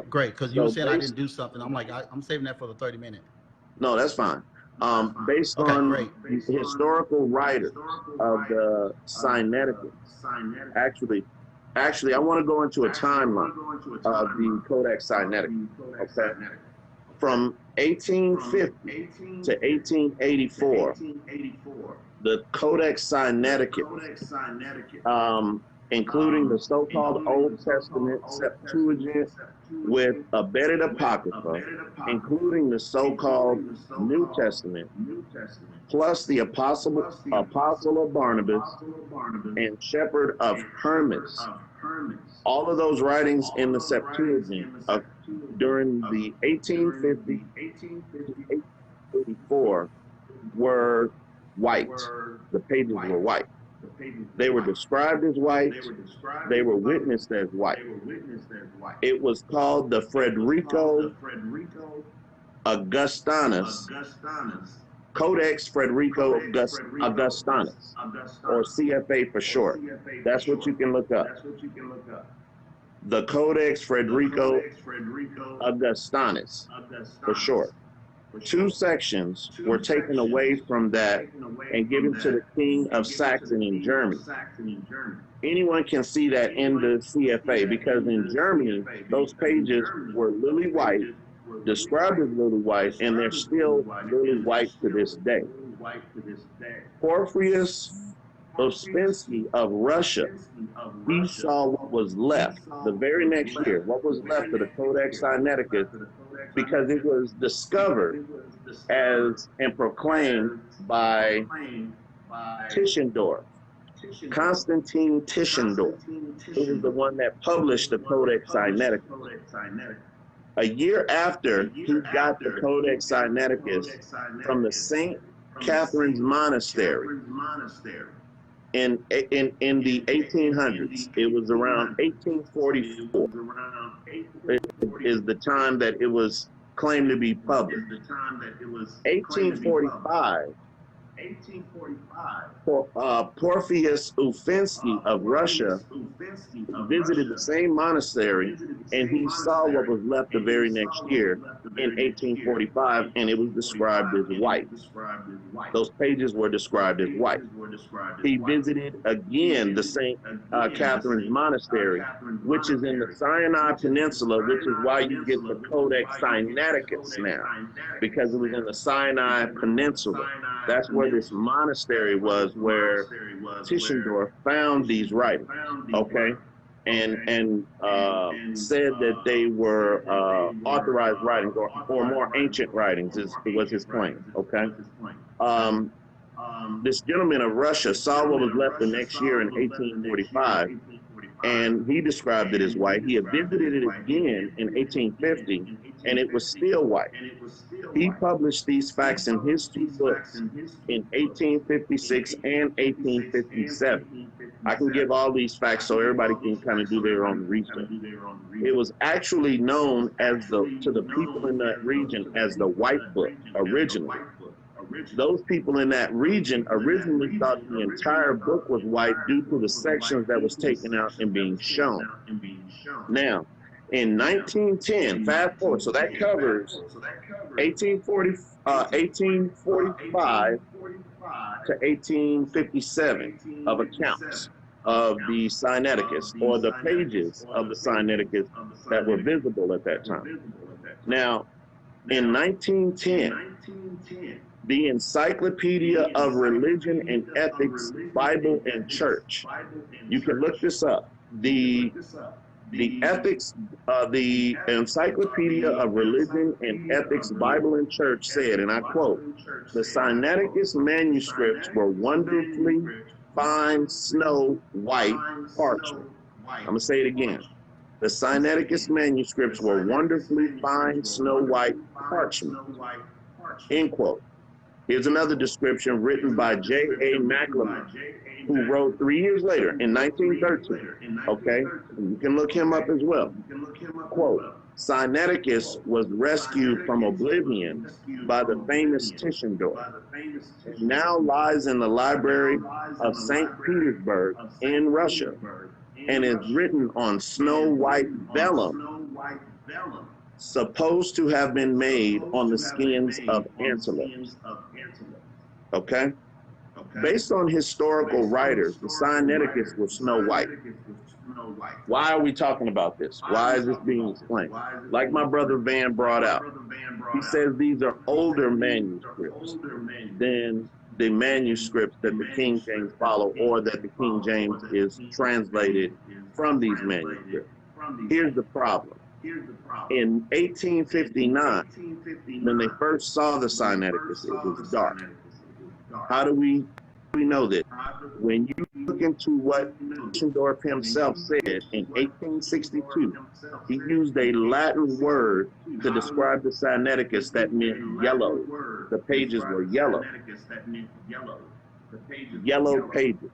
great. Because you were so saying I based- didn't do something. I'm like, I'm saving that for the 30 minute. No, that's fine. Based Okay, on great. historical writers of the Sineticus, actually, I want to go into a timeline of the Codex Sineticus. Okay, from 1850 to 1884, the Codex Sineticus, including the so-called Old Testament Septuagint with abetted Apocrypha, including the so-called New Testament, plus the Apostle of Barnabas and Shepherd of Hermas. All of those writings in the Septuagint during the 1850 to 1884 were white. The pages were white. They were described as white. They were witnessed as white. It was called the Frederico Augustinus, Codex Frederico Augustinus, or CFA for short. That's what you can look up. The Codex Frederico Augustinus for short. 2 sections were taken away from that and given to the King of Saxony in Germany. Anyone can see that in the CFA because in Germany, those pages were lily white, described as lily white, and they're still lily white to this day. Porphyrius Uspensky of Russia, he saw what was left the very next year, what was left of the Codex Sineticus, because it was discovered as and proclaimed by Tischendorf, Constantine Tischendorf. He was the one that published the Codex Sineticus. A year after he got the Codex Sineticus from the St. Catherine's Monastery in the 1800s, it was around 1844 is the time that it was claimed to be published. 1845, Porphyrius Uspensky of Russia visited the same monastery, and he saw what was left the very next year in 1845, and it was described as white. Those pages were described as white. He visited again the St. Catherine's Monastery, which is in the Sinai Peninsula, which is why you get the Codex Sineticus now, because it was in the Sinai Peninsula. That's where this monastery was, where Tischendorf found these writings, okay, and said that they were authorized writings or more ancient writings was his claim, okay. This gentleman of Russia saw what was left the next year in 1845 and he described it as white. He had visited it again in 1850, and it was still white. He published these facts in his two books in 1856 and 1857. I can give all these facts so everybody can kind of do their own research. It was actually known as to the people in that region as the White Book originally. Those people in that region originally thought the entire book was white due to the sections that was taken out and being shown. Now, in 1910, fast forward, so that covers 1845 to 1857 of accounts of the Sineticus, or the pages of the Sineticus that were visible at that time. Now, in 1910, the Encyclopedia of Religion and Ethics, Bible and Church. You can look this up. The ethics, the Encyclopedia of Religion and Ethics, Bible and Church said, and I quote, "The Sineticus manuscripts were wonderfully fine snow white parchment." I'm going to say it again. The Sineticus manuscripts were wonderfully fine snow white parchment. End quote. Here's another description written by J.A. McLemore, who wrote 3 years later in 1913. Okay, you can look him up as well. Quote, "Sineticus was rescued from oblivion by the famous Tischendorf. It now lies in the library of St. Petersburg in Russia and is written on snow white vellum, supposed to have been made on the skins of antelopes." Okay? Based on historical writers, the Sineticus was snow white. Why are we talking about this? Why is this being explained? Like my brother Van brought out, he says these are older manuscripts than the manuscripts that the King James follow, or that the King James is translated from these manuscripts. Here's the problem. In 1859, when they first saw the Sineticus, it was dark. How do we know that? When you look into what Tischendorf himself said in 1862, he used a Latin word to describe the Sineticus that meant yellow. The pages were yellow. Yellow pages.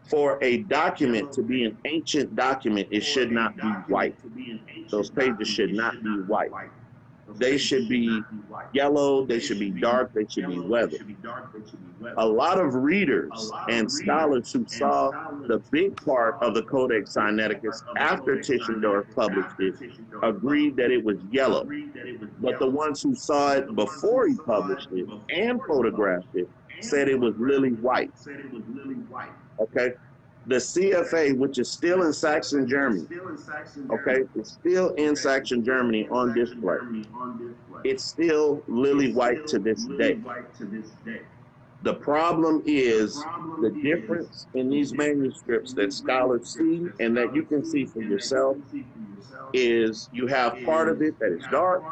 For a document to be an ancient document, it should not be white. Those pages should not be white. They should be yellow, they should be dark, they should be weathered. A lot of readers and scholars who saw the big part of the Codex Sineticus after Tischendorf published it agreed that it was yellow. But the ones who saw it before he published it and photographed it said it was lily white. Okay? The CFA, which is still in Saxon, Germany, okay, it's still in Saxon, Germany on display. It's still lily white to this day. The problem is the difference in these manuscripts that scholars see and that you can see for yourself is you have part of it that is dark,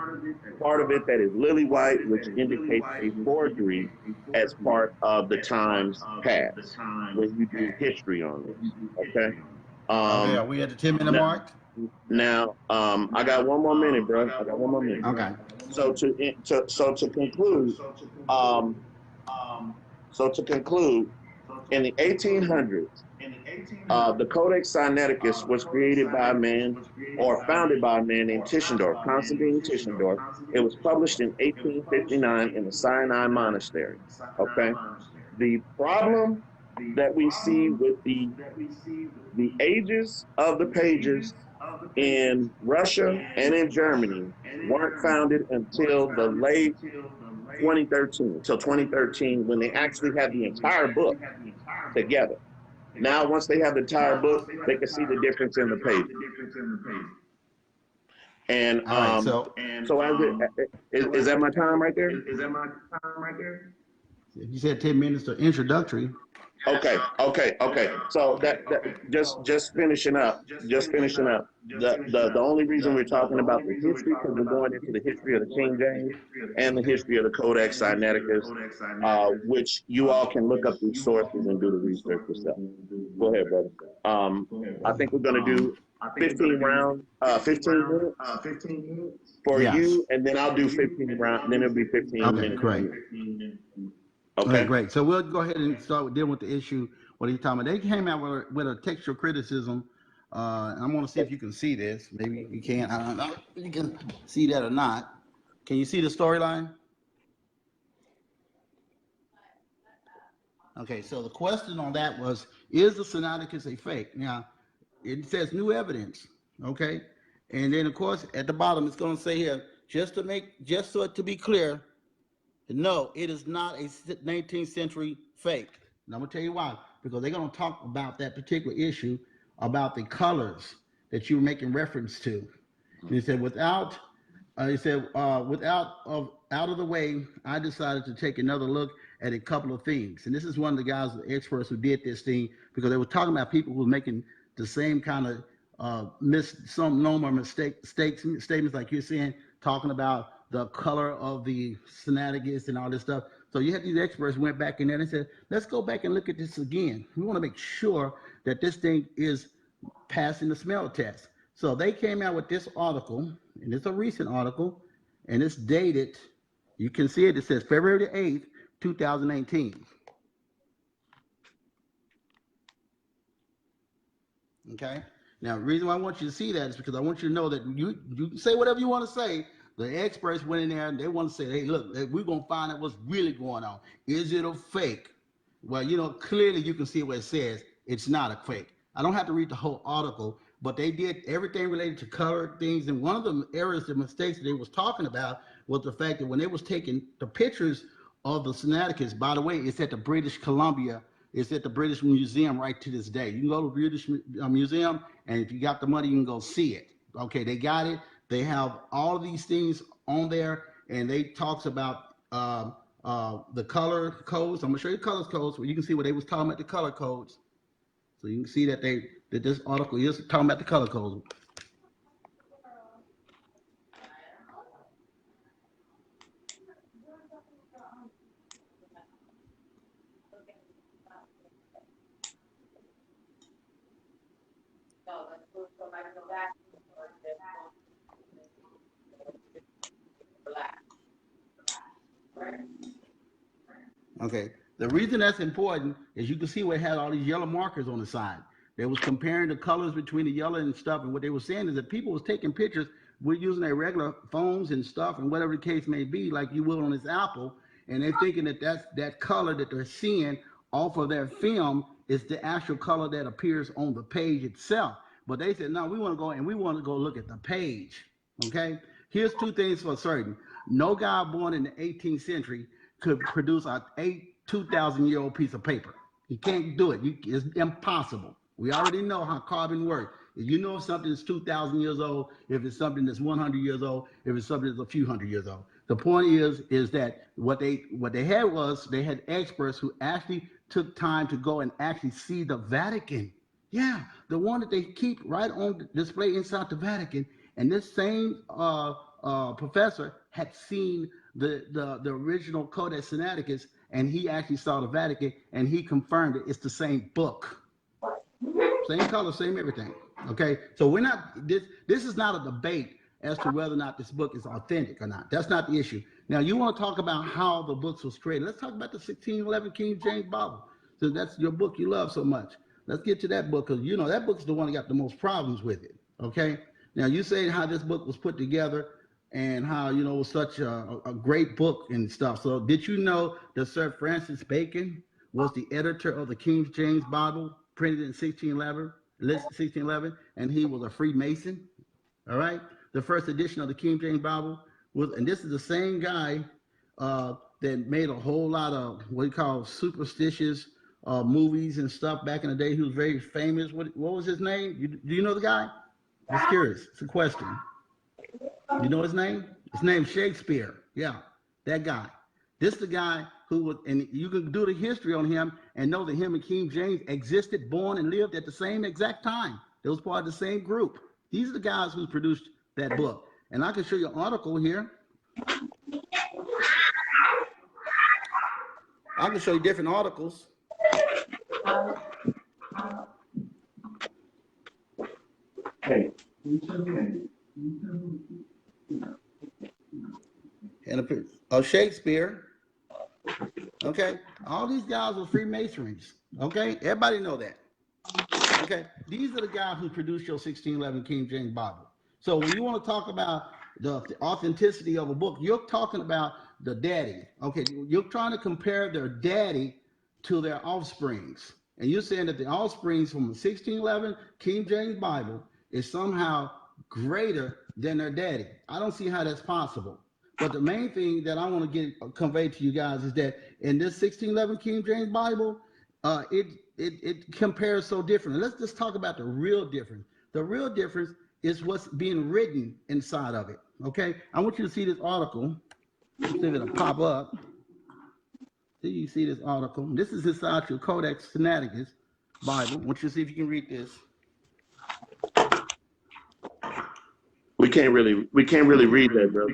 part of it that is lily white, which indicates a forgery as part of the times past when you do history on this. Okay. Okay, are we at the 10-minute mark? Now, I got one more minute, bro. I got one more minute. Okay. So to conclude, in the 1800s, the Codex Sineticus was created by a man, or founded by a man named Tischendorf, Constantine Tischendorf. It was published in 1859 in the Sinai Monastery. Okay. The problem that we see with the ages of the pages in Russia and in Germany weren't founded until the late 2013, until 2013, when they actually had the entire book together. Now, once they have the entire book, they can see the difference in the pages. And so as is that my time right there? You said 10 minutes to introductory. Okay. So that just finishing up, just finishing up. The only reason we're talking about the history because we're going into the history of the King James and the history of the Codex Sinaiticus, which you all can look up these sources and do the research yourself. Go ahead, brother. I think we're gonna do 15 rounds, 15 minutes for Yes. you, and then I'll do 15 rounds. Then it'll be 15 Okay, minutes for great. me. Okay, Okay. great. So we'll go ahead and start dealing with the issue. What are you talking about? They came out with a textual criticism. I'm going to see if you can see this. Maybe you can. I don't know if you can see that or not. Can you see the storyline? Okay, so the question on that was, is the Sinaiticus a fake? Now, it says new evidence, okay? And then, of course, at the bottom, it's going to say here, just so it to be clear, no, it is not a 19th century fake. And I'm going to tell you why. Because they're going to talk about that particular issue, about the colors that you were making reference to. And he said, out of the way, I decided to take another look at a couple of things. And this is one of the guys, the experts who did this thing, because they were talking about people who were making the same kind of statements like you're saying, talking about the color of the Sineticus and all this stuff. So you had these experts went back in there and said, let's go back and look at this again. We want to make sure that this thing is passing the smell test. So they came out with this article, and it's a recent article, and it's dated. You can see it. It says February the 8th, 2018. Okay. Now, the reason why I want you to see that is because I want you to know that you can say whatever you want to say. The experts went in there and they want to say, hey, look, we're going to find out what's really going on. Is it a fake? Well, clearly you can see what it says. It's not a fake. I don't have to read the whole article, but they did everything related to color things. And one of the errors, the mistakes that they was talking about was the fact that when they was taking the pictures of the Sineticus, by the way, it's at the British Columbia. It's at the British Museum right to this day. You can go to the British Museum, and if you got the money, you can go see it. Okay, they got it. They have all of these things on there, and they talks about the color codes. I'm gonna show you color codes where you can see what they was talking about the color codes. So you can see that this article is talking about the color codes. Okay. The reason that's important is you can see where it had all these yellow markers on the side. They was comparing the colors between the yellow and stuff, and what they were saying is that people was taking pictures with using their regular phones and stuff, and whatever the case may be, like you will on this Apple, and they're thinking that that color that they're seeing off of their film is the actual color that appears on the page itself. But they said, no, we want to go look at the page. Okay. Here's two things for certain. No guy born in the 18th century could produce a 2,000-year-old piece of paper. You can't do it. It's impossible. We already know how carbon works. If you know if something is 2,000 years old, if it's something that's 100 years old, if it's something that's a few hundred years old. The point is that what they had was they had experts who actually took time to go and actually see the Vatican. Yeah, the one that they keep right on display inside the Vatican. And this same professor had seen the original Codex Sineticus, and he actually saw the Vatican, and he confirmed it. It's the same book, same color, same everything. Okay, so we're not this is not a debate as to whether or not this book is authentic or not. That's not the issue. Now you want to talk about how the books was created. Let's talk about the 1611 King James Bible. So that's your book you love so much. Let's get to that book because that book's the one that got the most problems with it. Okay. Now you say how this book was put together and how it was such a great book and stuff. So did you know that Sir Francis Bacon was the editor of the King James Bible, printed in 1611, and he was a Freemason? All right. The first edition of the King James Bible was, and this is the same guy that made a whole lot of what he called superstitious movies and stuff back in the day. He was very famous. What was his name? Do you know the guy? Just curious. It's a question. You know his name? His name's Shakespeare. Yeah, that guy. This is the guy who was, and you can do the history on him and know that him and King James existed, born, and lived at the same exact time. They was part of the same group. These are the guys who produced that book. And I can show you an article here. I can show you different articles. Hey. And Shakespeare. Okay, all these guys were Freemasons. Okay, everybody know that. Okay, these are the guys who produced your 1611 King James Bible. So when you want to talk about the authenticity of a book, you're talking about the daddy. Okay, you're trying to compare their daddy to their offsprings. And you're saying that the offsprings from the 1611 King James Bible is somehow greater than their daddy. I don't see how that's possible. But the main thing that I want to convey to you guys is that in this 1611 King James Bible, it compares so different. Let's just talk about the real difference. The real difference is what's being written inside of it. Okay, I want you to see this article. See if it'll pop up. See, you see this article. This is inside your Codex Sineticus Bible. I want you to see if you can read this. We can't really read that, bro.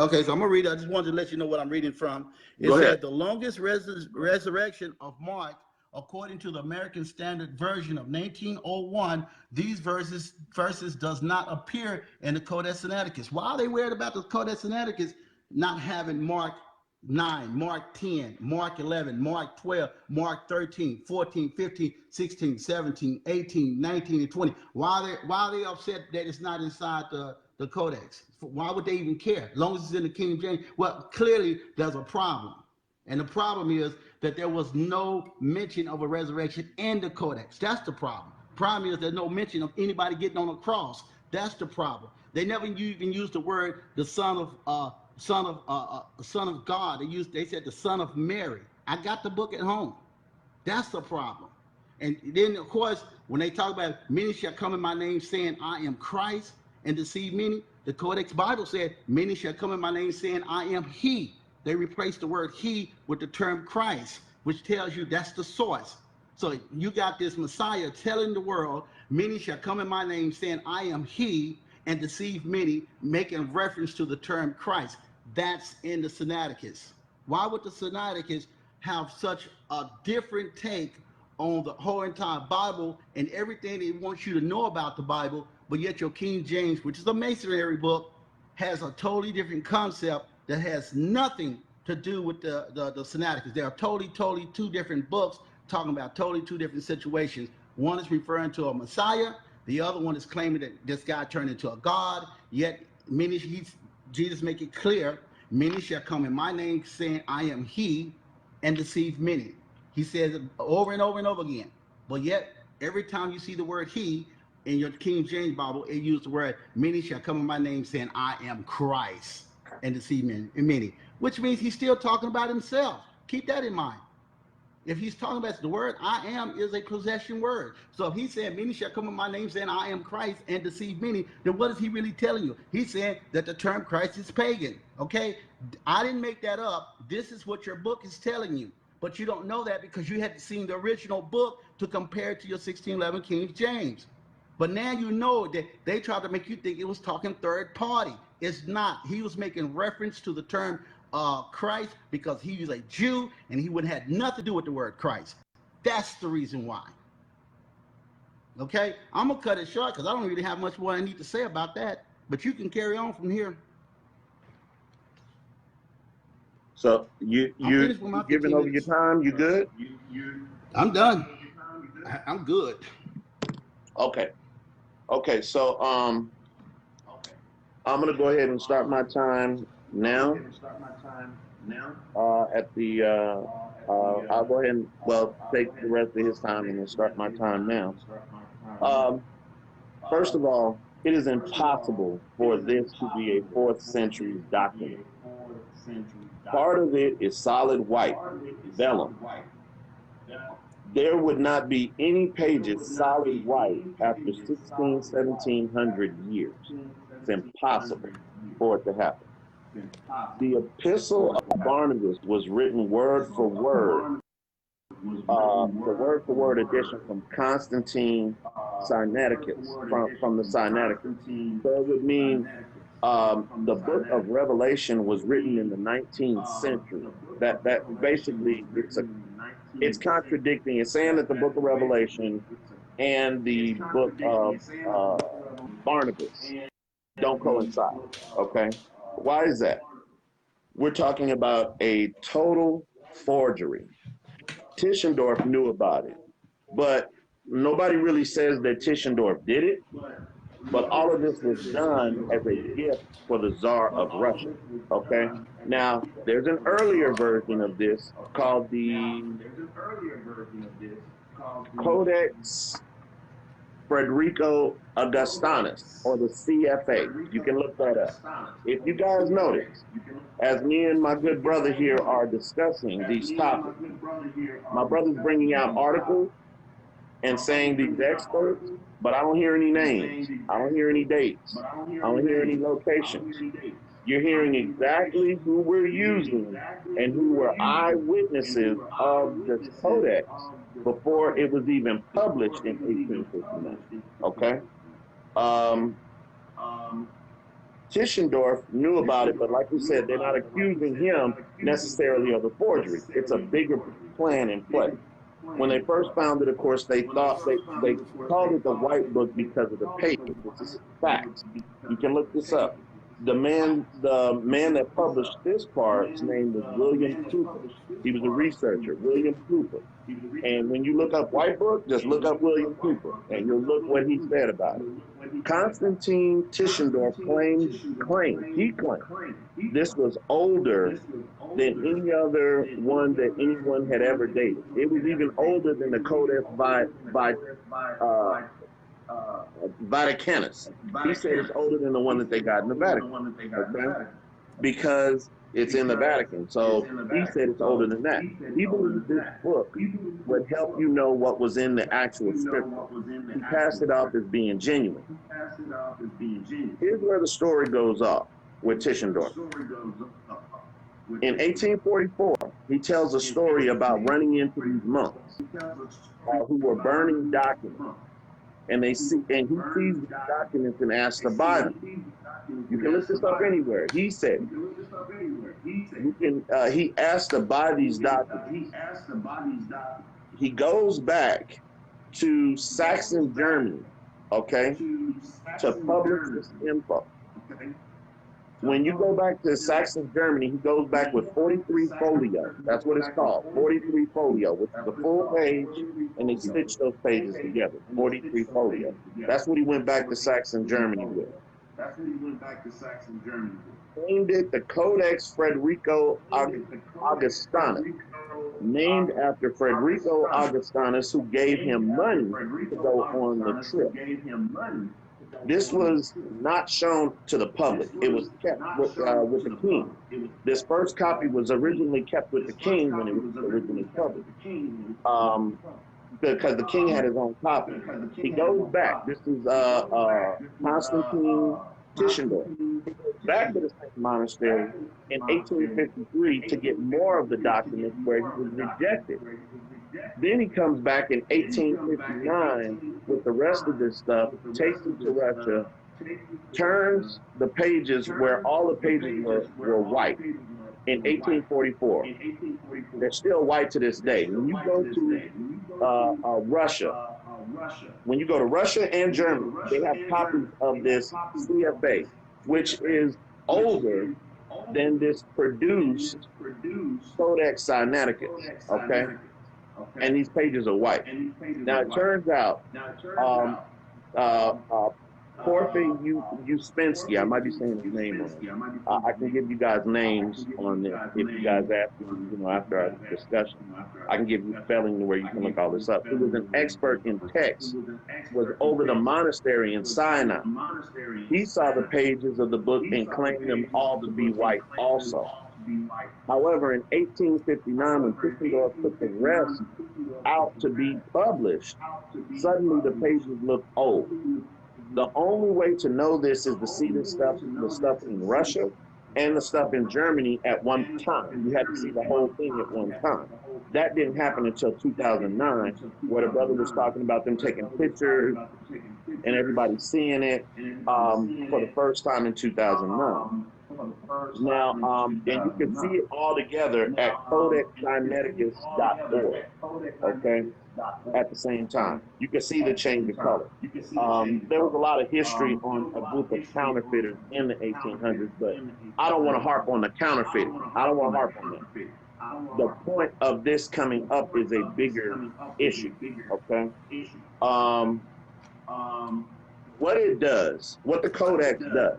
Okay, so I'm gonna read it. I just wanted to let you know what I'm reading from. It said the longest resurrection of Mark, according to the American Standard Version of 1901, these verses does not appear in the Codex Sineticus. Why are they worried about the Codex Sineticus not having Mark 9, Mark 10, Mark 11, Mark 12, Mark 13, 14, 15, 16, 17, 18, 19, and 20. Why are they upset that it's not inside the Codex? Why would they even care? As long as it's in the King James, well, clearly there's a problem. And the problem is that there was no mention of a resurrection in the Codex. That's the problem. Problem is there's no mention of anybody getting on a cross. That's the problem. They never even used the word the son of God. They said the son of Mary. I got the book at home. That's the problem. And then of course, when they talk about many shall come in my name saying I am Christ and deceive many, the Codex Bible said many shall come in my name saying I am he. They replaced the word he with the term Christ, which tells you that's the source. So you got this Messiah telling the world, many shall come in my name saying I am he, and deceive many, making reference to the term Christ. That's in the Sineticus. Why would the Sineticus have such a different take on the whole entire Bible and everything they want you to know about the Bible, but yet your King James, which is a masonry book, has a totally different concept that has nothing to do with the Sineticus. They are totally two different books talking about totally two different situations. One is referring to a Messiah. The other one is claiming that this guy turned into a God. Yet Jesus make it clear, many shall come in my name saying I am he, and deceive many. He says it over and over and over again. But yet, every time you see the word he in your King James Bible, it used the word many shall come in my name saying I am Christ, and deceive many. Which means he's still talking about himself. Keep that in mind. If he's talking about the word I am is a possession word. So if he's saying many shall come in my name saying I am Christ and deceive many, then what is he really telling you? He's saying that the term Christ is pagan. Okay, I didn't make that up. This is what your book is telling you. But you don't know that because you hadn't seen the original book to compare it to your 1611 King James. But now you know that they tried to make you think it was talking third party. It's not. He was making reference to the term Christ because he was a Jew and he would have had nothing to do with the word Christ. That's the reason why. Okay, I'm gonna cut it short because I don't really have much more I need to say about that. But you can carry on from here. So you giving over your time? You good? I'm done. I'm good. Okay. So I'm gonna go ahead and start my time now. At the I'll go ahead and take the rest of his time and then start my time now. First of all, it is impossible for this to be a 4th century document. Part of it is solid white vellum. There would not be any pages solid white after 1700 years. It's impossible for it to happen. The Epistle of Barnabas was written word for word, the word for word edition from Constantine Sineticus, from the Sineticus. So it would mean the book of Revelation was written in the 19th century. That basically it's contradicting. It's saying that the book of Revelation and the book of Barnabas don't coincide. Okay, why is that? We're talking about a total forgery. Tischendorf knew about it, but nobody really says that Tischendorf did it. But all of this was done as a gift for the Tsar of Russia. Okay. Now, there's an earlier version of this called the Codex Frederico Augustinus, or the CFA. You can look that up. If you guys notice, as me and my good brother here are discussing these topics, my brother's bringing out articles and saying these experts, but I don't hear any names. I don't hear any dates. I don't hear any locations. You're hearing exactly who we're using and who were eyewitnesses of this codex before it was even published in 1859. Okay? Tischendorf knew about it, but like we said, they're not accusing him necessarily of a forgery. It's a bigger plan in play. When they first found it, of course, they thought they called it the White Book because of the pages. This is facts. You can look this up. The man that published this part's name was William Cooper. He was a researcher, William Cooper. And when you look up White Book, just look up William Cooper, and you'll look what he said about it. Constantine Tischendorf claimed this was older than any other one that anyone had ever dated. It was even older than the Codex by Vaticanus. He said it's older than the one that they got in the Vatican, okay? Because it's in the Vatican. So he said it's older than that. He believed this book would help you know what was in the actual scripture. He passed it off as being genuine. Here's where the story goes off with Tischendorf. In 1844, he tells a story about running into these monks who were burning documents. And he sees these documents and asks to buy them. You can look this up anywhere. He said he asked to buy these documents. He goes back to Saxon Germany, okay, to publish this info. When you go back to Saxon Germany, he goes back with 43 folio. That's what it's called, 43 folio, which is a full page, and they stitch those pages together, 43 folio. That's what he went back to Saxon Germany with. Named it the Codex Frederico Augustinus, named after Frederico Augustinus, who gave him money to go on the trip. This was not shown to the public. It was kept with the king. This first copy was originally kept with the king when it was originally published, because the king had his own copy. He goes back. This is Constantine Tischendorf. He goes back to the same monastery in 1853 to get more of the documents where he was rejected. Then he comes back in 1859 with the rest of this stuff, takes it to Russia, turns the pages where all the pages were white in 1844. They're still white to this day. When you go to Russia, when you go to Russia and Germany, they have copies of this CFA, which is older than this produced Codex Sineticus, okay? And these pages are white. Now it turns out, Porfy Uspensky, I might be saying his name wrong. I can give you guys names on this if you guys ask me, after our discussion. I can give you spelling where you can look all this up. He was an expert in text, was over the monastery in Sinai. He saw the pages of the book and claimed them all to be white also. However, in 1859, when Tischendorf put the rest out to be published, suddenly the pages look old. The only way to know this is to see the stuff in Russia and the stuff in Germany at one time. You had to see the whole thing at one time. That didn't happen until 2009, where the brother was talking about them taking pictures and everybody seeing it for the first time in 2009. Now, and you can see it all together at codexsineticus.org, okay, at the same time. You can see the change of color. There was a lot of history on a group of counterfeiters in the 1800s, but I don't want to harp on the counterfeiting. I don't want to harp on that. The point of this coming up is a bigger issue, okay? What it does, what the Codex does,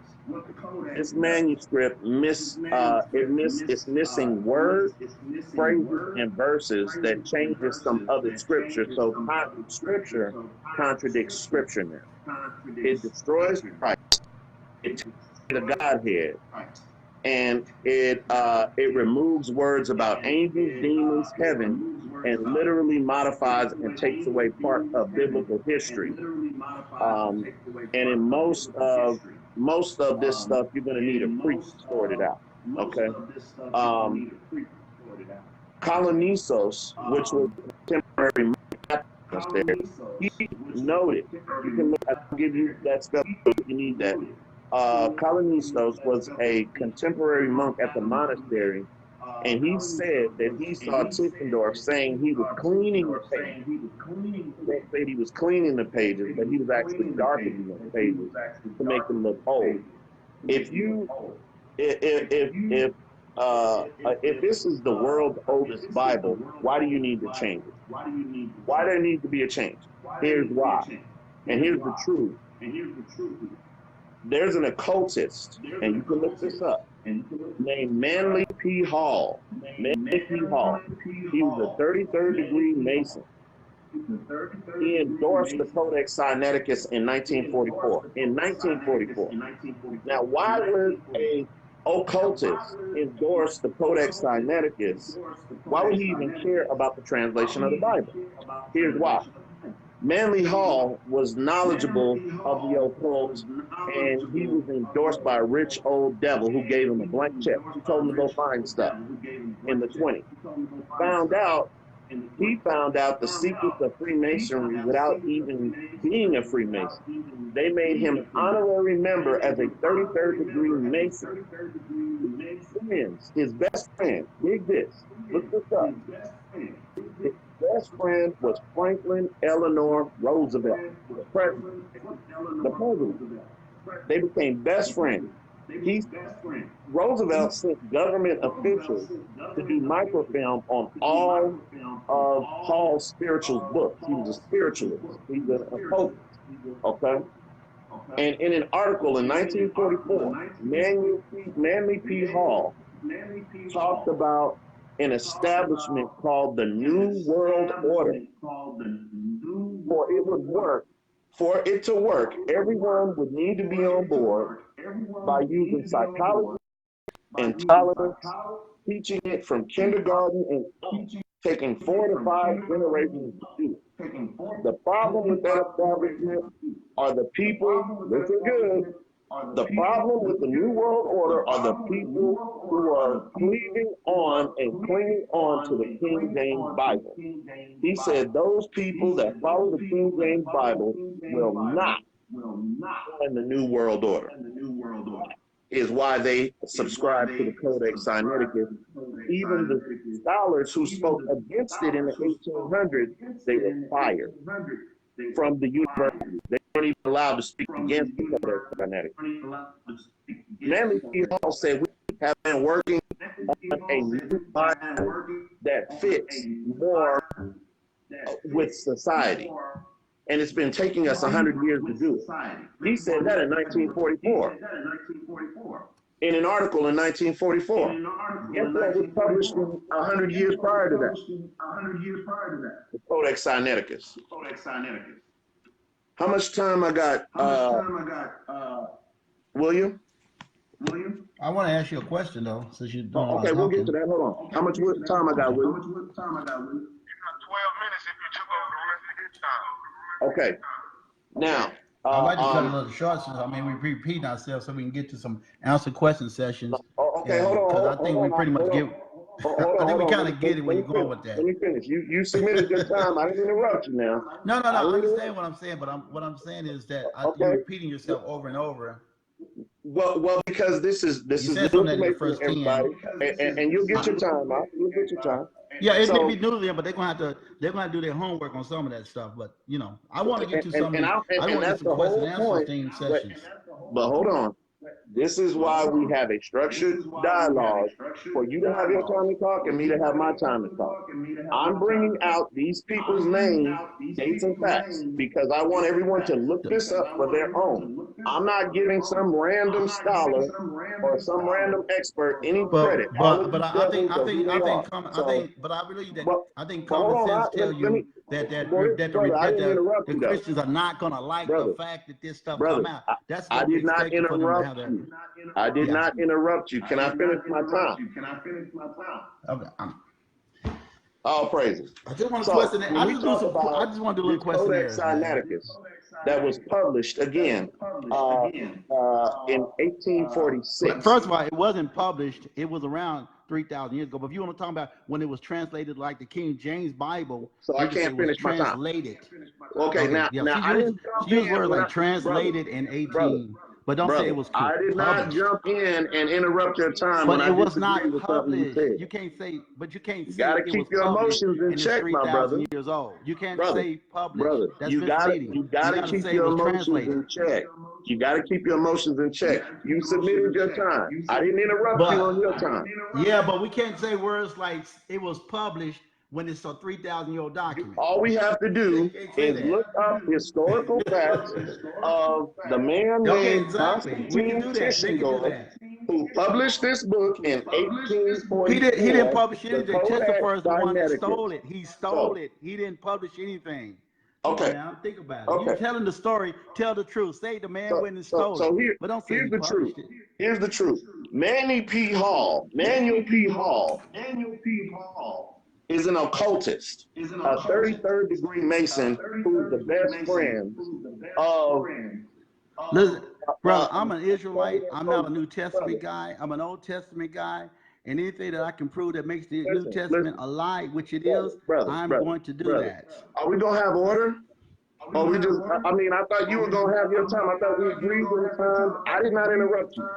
this manuscript it's missing words, phrases, and verses that changes some other scripture. So scripture contradicts scripture now. It destroys Christ. It takes the Godhead, and it removes words about angels, demons, heaven, and literally modifies and takes away part of biblical history. And in most of this stuff, you're going to need a priest to sort it out. Okay. Colonisos, which was a contemporary monastery, he noted. You can look. I'll give you that spell if you need that. Colonisos was a contemporary monk at the monastery, and he said that he saw Tischendorf saying he was cleaning the pages. They said he was cleaning the pages, but he was actually darkening the pages to make them look old. If this is the world's oldest Bible, why do you need to change it? Why there needs to be a change? Here's why, and here's the truth. There's an occultist, and you can look this up, named Manly P. Hall. Manly P. Hall. He was a 33rd degree Mason. He endorsed the Codex Sineticus in 1944. Now, why would a occultist endorse the Codex Sineticus? Why would he even care about the translation of the Bible? Here's why. Manly Hall was knowledgeable of the occult, and he was endorsed by a rich old devil who gave him a blank check. He told him to go find stuff in the 20s. He found out the secrets of Freemasonry without even being a Freemason. They made him an honorary member as a 33rd degree Mason. His best friend, dig this, look this up. His best friend was Franklin Eleanor Roosevelt, the president. They became best friends. Roosevelt sent government officials to do microfilm on all of Hall's spiritual books. He was a spiritualist. He's an occultist. Okay? And in an article in 1944, Manly P. Hall talked about an establishment called the New World Order. For it to work, everyone would need to be on board by using psychology and tolerance, teaching it from kindergarten and taking 4 to 5 generations to do it. The problem with that establishment are the people, listen good, the problem with the New World Order are the people who are cleaving on and clinging on to the King James Bible. He said those people that follow the King James Bible will not join the New World Order. Is why they subscribe to the Codex Sineticus. Even the scholars who spoke against it in the 1800s, they were fired from the university. They weren't even allowed to speak against the Codex Sineticus. Manly P. Hall said, we have been working on a new Bible that fits more with society. And it's been taking us 100 years to do it. He said that in 1944. In an article in 1944. Guess what was published 100 years prior to that? The Codex Sineticus. How much time I got, William? I want to ask you a question though, since you're doing Okay, we'll get to that. Hold on. How much time I got, William? You got 12 minutes if you took over the rest of his time. Okay. Now, I'd like to cut a Um, little short since I mean we repeat ourselves so we can get to some answer question sessions. Okay, hold on, Because I hold think we on, pretty much hold get. on, hold I on, think hold we on. kind of get it where you're going with Let that. me finish. You submitted your time. I didn't interrupt you now. No, I I didn't understand interrupt. what I'm saying, but what I'm saying is that you're Okay. repeating yourself over and over. Well, because this is You new said something in the information to first 10. everybody, and you'll get your time out. You'll get your time. Yeah, it may So, be new to them, but they're gonna do their homework on some of that stuff. But I want to get to some of these. I and want to get that's some the question whole and answer point. theme But sessions. hold on. This is why we have a structured dialogue for you to have your time to talk and me to have my time to talk. I'm bringing out these people's names, dates, and facts because I want everyone to look this up for their own. I'm not giving some random scholar or some random expert any credit. All of these brothers are who they are. So, But I believe that but, I think but hold common on, sense let, tell let me, you that brother, I didn't interrupt the you though, Christians are not gonna like the brother. fact that this stuff Brother, come out. That's I gonna be did not expected for them to have interrupt that. you. I did Yeah. not interrupt you. Can I finish my time? Okay. All praises. I just want to So question it. when we talk I about just want to do a this little Codex questionnaires, man. Sineticus that was published again in 1846. First of all, it wasn't published. It was around 3,000 years ago. But if you want to talk about when it was translated like the King James Bible, So I can't finish my time. translated. Okay, now She I didn't jump used in words when like translated in brother, 18, but don't say it was I did not published. jump in and interrupt your time But when I it was disagree not with something you published. said. You can't say Gotta it was keep your published emotions in and it's check, my brother. 3,000 years old. You can't Brother, say published. That's you misleading. gotta gotta keep say it your was emotions translated. in check. You gotta keep your emotions in check. You submitted your time. I didn't interrupt you on your time. Yeah, but we can't say words like it was published when it's a 3,000-year-old document. All we have to do is look up historical facts of the man named Constantine Tischendorf, who published this book in 1844. He didn't publish anything. The Codex Christopher is the one that Sineticus. stole it. He stole it. He didn't publish anything. Okay. Now think about it. Okay. You're telling the story. Tell the truth. Say the man went and stole it. But don't say here's he the published truth. it. Here's the truth. Manuel P. Hall is an occultist, a 33rd degree Mason who's the best friend of. Listen, brother, I'm an Israelite. I'm not a New Testament guy. I'm an Old Testament guy. And anything that I can prove that makes the New Testament a lie, which it is, I'm going to do that. Are we going to have order? Or we just, I mean, I thought you were going to have your time. I thought we agreed on time. I did not interrupt you.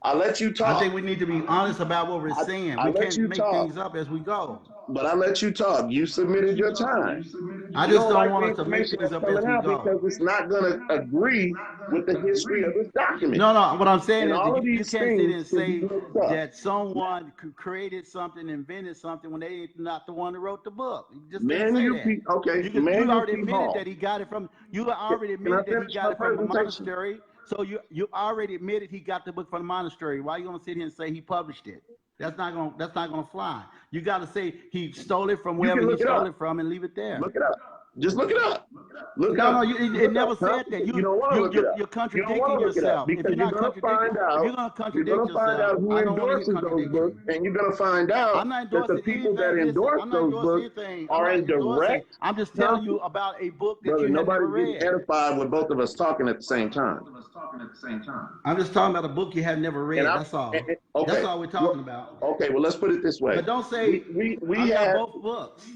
I let you talk. I think we need to be honest about what we're saying. We can't make things up as we go. But I let you talk. You submitted your time. I just don't want us to make things up as we go. Because it's not going to agree with the history of this document. No, what I'm saying is all of that you these can't sit and things say can be looked up. that someone created something, invented something when they not the one that wrote the book. You just can't say that. Okay, You already admitted that he got it from. You already admitted that he got it from a monastery. So you already admitted he got the book from the monastery. Why are you gonna sit here and say he published it? That's not gonna fly. You got to say he stole it from wherever he stole it from and leave it there. Look it up. Just look it up. It never said that. You don't want to look it up. You're contradicting yourself. Because you're going to find out. You're going to find out who endorses those books, and you're going to find out that the people that endorse those books are in direct. I'm just telling you about a book that you have never read. Nobody's getting edified with both of us talking at the same time. I'm just talking about a book you have never read. That's all. Okay. That's all we're talking about. Okay, well, let's put it this way. But don't say we have have both books.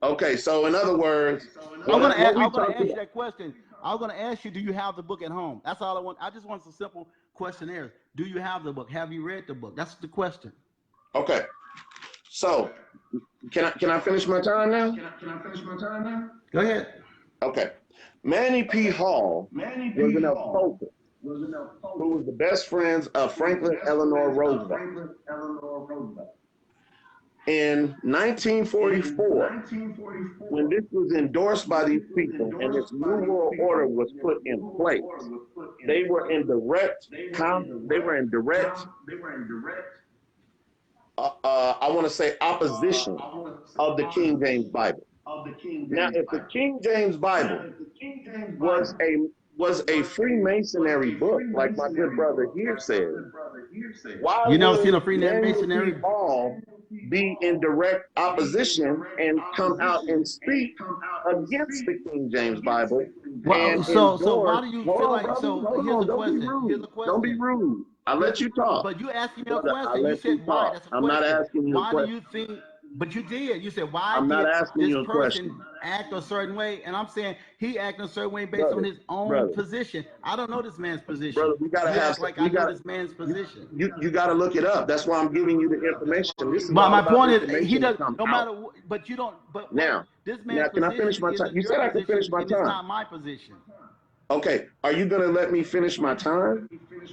Okay, so in other words, I'm gonna ask you that question. I'm gonna ask you, do you have the book at home? That's all I want. I just want some simple questionnaires. Do you have the book? Have you read the book? That's the question. Okay. So can I finish my time now? Go ahead. Okay. Manny P. Hall was an occultist who was the best friends of Franklin Eleanor Roosevelt. In 1944, when this was endorsed by these people and this New World Order was put in place, they were in direct I want to say opposition of the King James Bible. Now, if the King James Bible was a Freemasonry book, like my good brother here said, why you never seen a would Freemasonry? Paul be in direct opposition and come out and speak against the King James Bible Well, and so why endorse. do you Hold feel on, like? brother. So Hold here's the on. Don't be question. Here's rude. the Don't be question. rude. I let you talk, But you asked me a brother. I question. You let you said why. talk. That's a I'm not question. asking you a Why do question. you think? But you did. You said why I'm not did asking this you a question, person act a certain way? And I'm saying he acted a certain way based on brother. his own Brother. position. I don't know this man's Brother, position. we gotta You have act some, like I know this man's position. you gotta look it up. That's why I'm giving you the information. This is But all my about point is, he information does. that comes No out. matter. But you don't. But what Now, this now, man's can I finish position my time? isn't You your said I could finish position, my and it's time. not my position. Okay, are you gonna let me finish my time,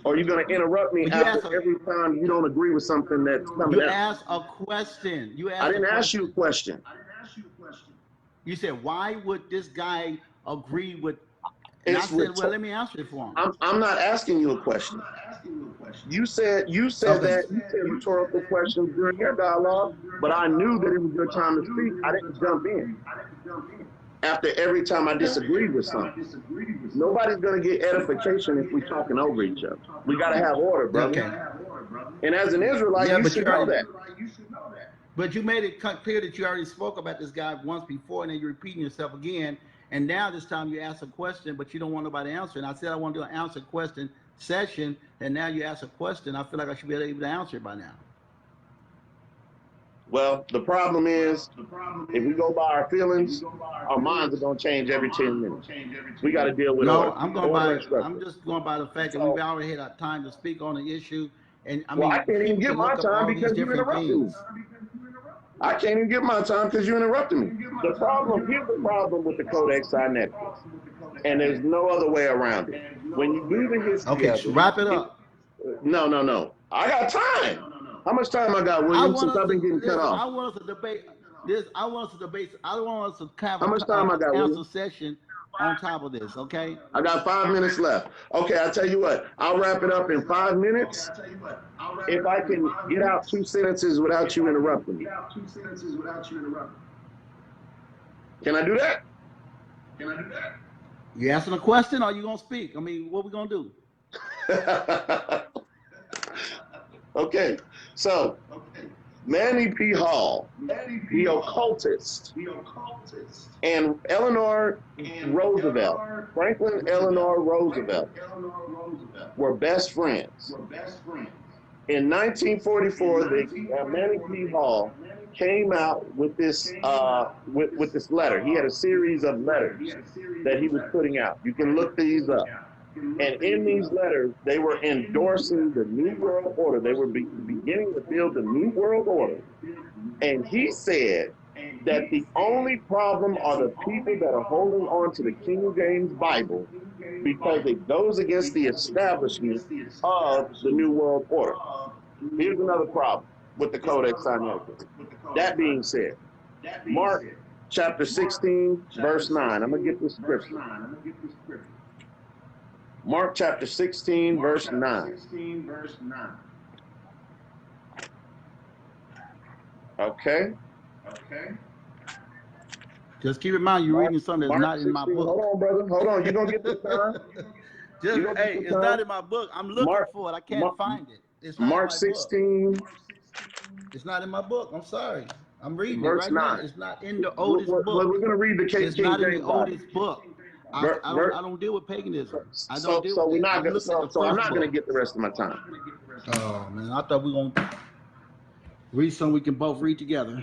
or are you gonna interrupt me But you after ask a, every time you don't agree with something that's coming you out? ask a question. You I asked a didn't ask you a question. question. You said, why would this guy agree with? And I It's said, well, rhetor- let me answer it for him. I'm not asking you a question. You said Okay. that you said rhetorical questions during your dialogue, but I knew that it was your time to speak. I didn't jump in after every time I disagreed with something. Nobody's gonna get edification if we're talking over each other. We gotta have order, brother. Okay. And as an Israelite, Yeah, you but should you know already. that. But you made it clear that you already spoke about this guy once before, and then you're repeating yourself again. And now this time you ask a question, but you don't want nobody to answer. And I said I want to do an answer question session, and now you ask a question. I feel like I should be able to answer it by now. Well, the problem is, if we go by our feelings, our minds are gonna change every 10 minutes. We got to deal with No, order, I'm going order by. and structure. I'm just going by the fact that So, we've already had our time to speak on the issue, and I well, I mean, can't even people get can my look up time all these because you different interrupted me. things. I can't even get my time because you interrupted me. The problem, here's the problem with the Codex Sineticus, and there's no other way around it. When you do the history Okay, of it, wrap it up. no. I got time. How much time I got, I William, want since us I've to been getting cut listen. off? I want us to debate this. I want us to debate. I want us to have How much time I got, answer William? session on top of this. Okay. I got 5 minutes left. Okay, I'll tell you what. I'll wrap it up in 5 minutes if I can get out 2 sentences without you interrupting me. Can I do that? You asking a question, or you gonna speak? I mean, what we gonna do? Okay, so Manny P. Hall, the occultist, and Eleanor Roosevelt, Franklin Eleanor Roosevelt, were best friends. In 1944, Manny P. Hall came out with this with this letter. He had a series of letters that he was putting out. You can look these up. And in these letters, they were endorsing the New World Order. They were beginning to build the New World Order. And he said that the only problem are the people that are holding on to the King James Bible because it goes against the establishment of the New World Order. Here's another problem with the Codex Sinaiticus. That being said, Mark chapter 16, verse 9. I'm going to get this scripture. Mark chapter 16, verse 9. Okay. Just keep in mind, you're reading something that's not 16, in my book. Hold on, brother. Hold on. You're going to get this time. Hey, it's not in my book. I'm looking for it. I can't find it. It's not Mark in my 16. book. It's not in my book. I'm sorry. I'm reading verse it right 9. now. It's not in the oldest book. We're going to read the King It's not in James the Bible. oldest book. I don't deal with paganism. I don't deal So with we're that. not going. So I'm not going to book. get the rest of my time. Oh man, I thought we were gonna read something we can both read together.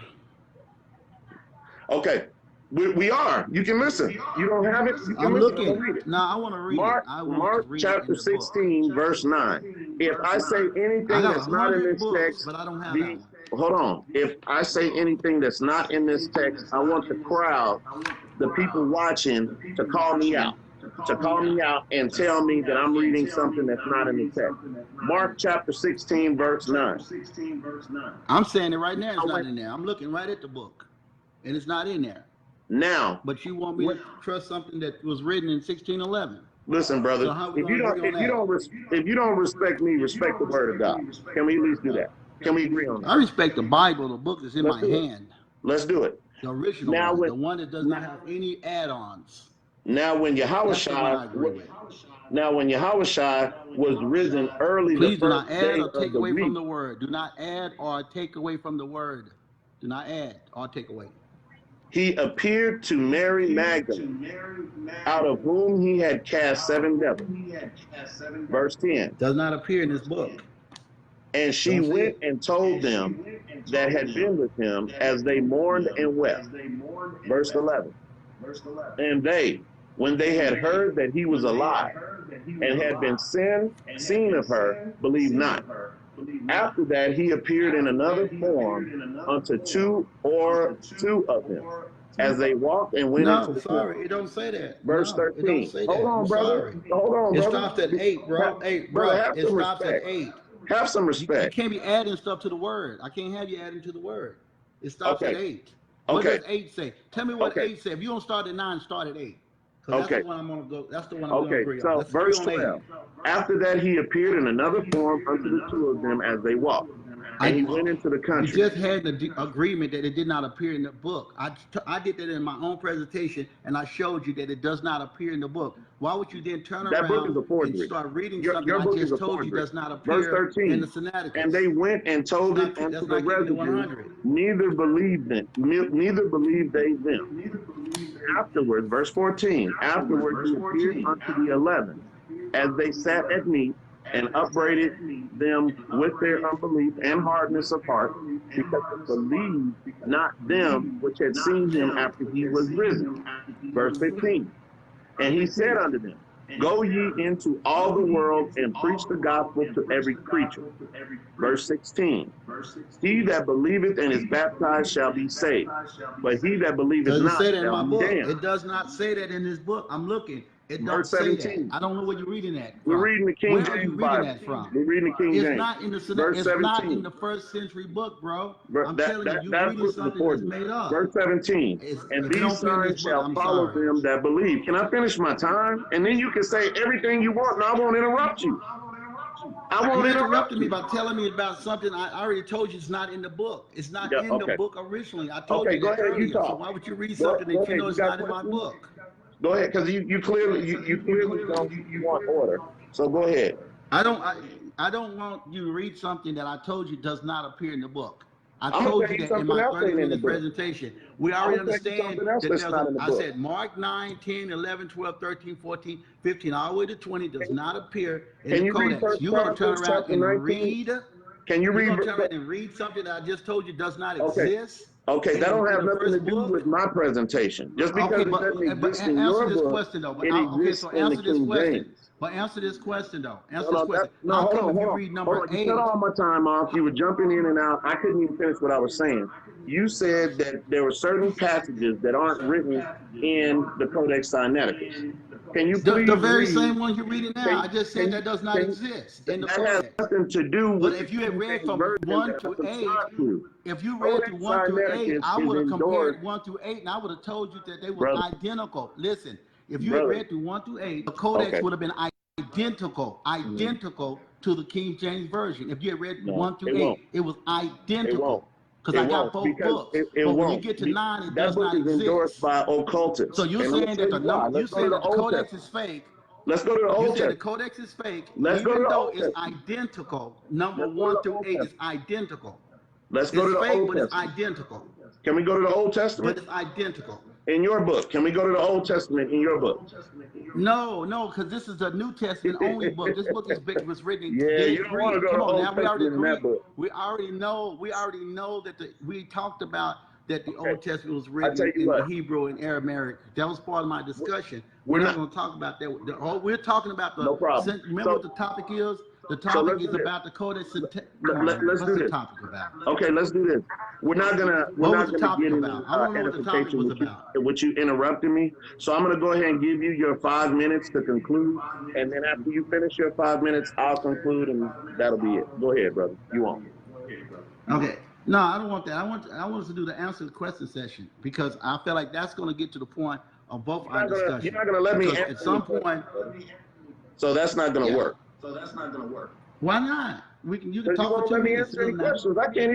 Okay, we are. You can listen. You don't have it. You can I'm listen. looking. Read it. No, I want to read Mark, it. I want Mark to read chapter it in the 16, verse 9. If I say book. I anything got that's not in 100 this books, text, but I don't have that one. hold on. If I say anything that's not in this text, I want the crowd, the people watching, to call me out. To call me out and tell me that I'm reading something that's not in the text. Mark chapter 16, verse 9. I'm saying it right now. It's not in there. I'm looking right at the book, and it's not in there. Now, but you want me to trust something that was written in 1611? Listen, brother. So if you don't respect me, respect the word of God. Can we at least do that? Can we agree on that? I respect the Bible. The book is in my hand. Let's do it. The original one, the one that does not have any add-ons. Now, when Yahushua was risen early, please the do not first add day or take of the away week. from the word. Do not add or take away from the word. Do not add or take away. He appeared to Mary Magdalene, out of whom he had cast 7 devils. Verse 10. Does not appear in this book. And she went and told them that had been with him as they mourned and wept. Verse 11. And they, when they had heard that he was alive and had been seen of her, believed not. After that, he appeared in another form unto two of them, as they walked and went into the sorry, it don't say that. Verse 13. It don't say that. Hold on, brother. Sorry. Hold on, It brother. stops at 8, bro. Hey, bro, Brother, it stops at 8. Have some You respect. can't be adding stuff to the word. I can't have you adding to the word. It stops at 8. What Okay. does 8 say? Tell me what Okay. 8 says. If you don't start at 9, start at 8. Because Okay. that's the one I'm gonna go. That's the one I'm gonna Okay, agree on. so Let's verse agree on 8. 12. After that, he appeared in another form unto the two of them as they walked. And he went into the We country. just had the agreement that it did not appear in the book. I did that in my own presentation, and I showed you that it does not appear in the book. Why would you then turn That book around is a forgery. and start reading Your something I book is just a told you forgery. does not Verse appear 13. in the Sineticus? And they went and told it That's unto not the keeping it residue, 100. neither believed they them. Afterwards, verse 14, afterwards he appeared unto the 11, as they sat at meat, and upbraided them with their unbelief and hardness of heart, because they believed not them which had seen him after he was risen. Verse 15, and he said unto them, go ye into all the world and preach the gospel to every creature. Verse 16, he that believeth and is baptized shall be saved, but he that believeth Doesn't not say that in shall my be book. damned. It does not say that in this book. I'm looking. It don't Verse say that. 17. I don't know where you're reading that from. We're reading the King Where are you James reading Bible. that from? We're reading the King It's James. not in the Verse It's not 17. in the first century book, bro. Ver- I'm that- telling that- you, that's you're reading what's something before that's you. made up. Verse 17. And If it these don't fit in this signs book, shall I'm follow sorry. them that believe. Can I finish my time? And then you can say everything you want, and I won't interrupt you. I won't You interrupt interrupted me you. by telling me about something I already told you it's not in the book. It's not Yeah, in the okay. book originally. I told Okay, you go that ahead. You earlier. So talk. why would you read Go something that you ahead. know You it's got not in my questions? book? Go ahead, because you clearly don't want order. So go ahead. I don't want you to read something that I told you does not appear in the book. I I'm gonna told tell you you that in something my else ain't in the 30-minute book. presentation. We I'm already gonna tell you understand something else that that's there's not in the I book. said Mark 9, 10, 11, 12, 13, 14, 15, all the way to 20 does not appear in Can the you read Codex. 1 You're going to turn Chronicles around chapter and 19? read. Can you You're read? going to turn around and read something that I just told you does not Okay. exist. Okay, in that don't have the nothing to first do book. with my presentation. Just because Okay, it doesn't but exist in answer your this book, question though. But it okay, exists so in the answer this King question. James. But answer this question though. Answer No, this question. no, How hold come on, if you hold on. read Hold number on. You 8? cut all my time off. You were jumping in and out. I couldn't even finish what I was saying. You said that there were certain passages that aren't written in the Codex Sineticus. Can you The please very read? same one you're reading now. I just said that does not exist in the That has Codex. nothing to do But with the if you had King read James from version 1 that I to 8, subscribe to. if you read through Codex 1 through 8, Sinaiticus I is would have endorsed, compared 1 through 8, and I would have told you that they were brother. identical. Listen, if you had Brother. read through 1 through 8, the Codex Okay. would have been identical to the King James version. If you had read No, 1 through it 8, won't. it was It won't. identical. Because It I got won't, both because books. it But when you won't. get to 9, it That does book not is endorsed exist. by occultists. So you're And I'm saying gonna that tell you why. you Let's go to saying the that the Old Codex Testament. is fake. Let's go to the You Old said the Testament. Codex is fake, Let's go to even the though Old it's Testament. identical. Number Let's go to 1 the through Old 8 is Testament. identical. Let's go to It's the fake, Old but it's Testament. identical. Can we go to the Old But Testament? it's identical. In your book. Can we go to the Old Testament in your book? No, because this is a New Testament only book. This book was written Yeah, in you don't want to Greek. go Come to on now, Old we already Testament in that agreed. book. We already know that we talked about that the Okay. Old Testament was I written tell you in the what. Hebrew and Aramaic. That was part of my discussion. We're We're not not- going to talk about that. We're talking about No problem. Remember what the topic is? The So topic let's is do this. about the Codex. Come on, Let's man. do What's the this. topic about? Okay, let's do this. We're not gonna What was the get topic into about? I want to know what the topic edification was with you, about. with you interrupting me. So I'm gonna go ahead and give you your 5 minutes to conclude, and then after you finish your 5 minutes, I'll conclude, and that'll be it. Go ahead, brother. You want? Okay. No, I don't want that. I want us to do the answer the question session because I feel like that's going to get to the point of both our discussion. You're not gonna let me Because answer at some your point. question, so that's not gonna Yeah. work. Why not? You can Because you talk for won't 2 let me minutes. answer any questions. I can't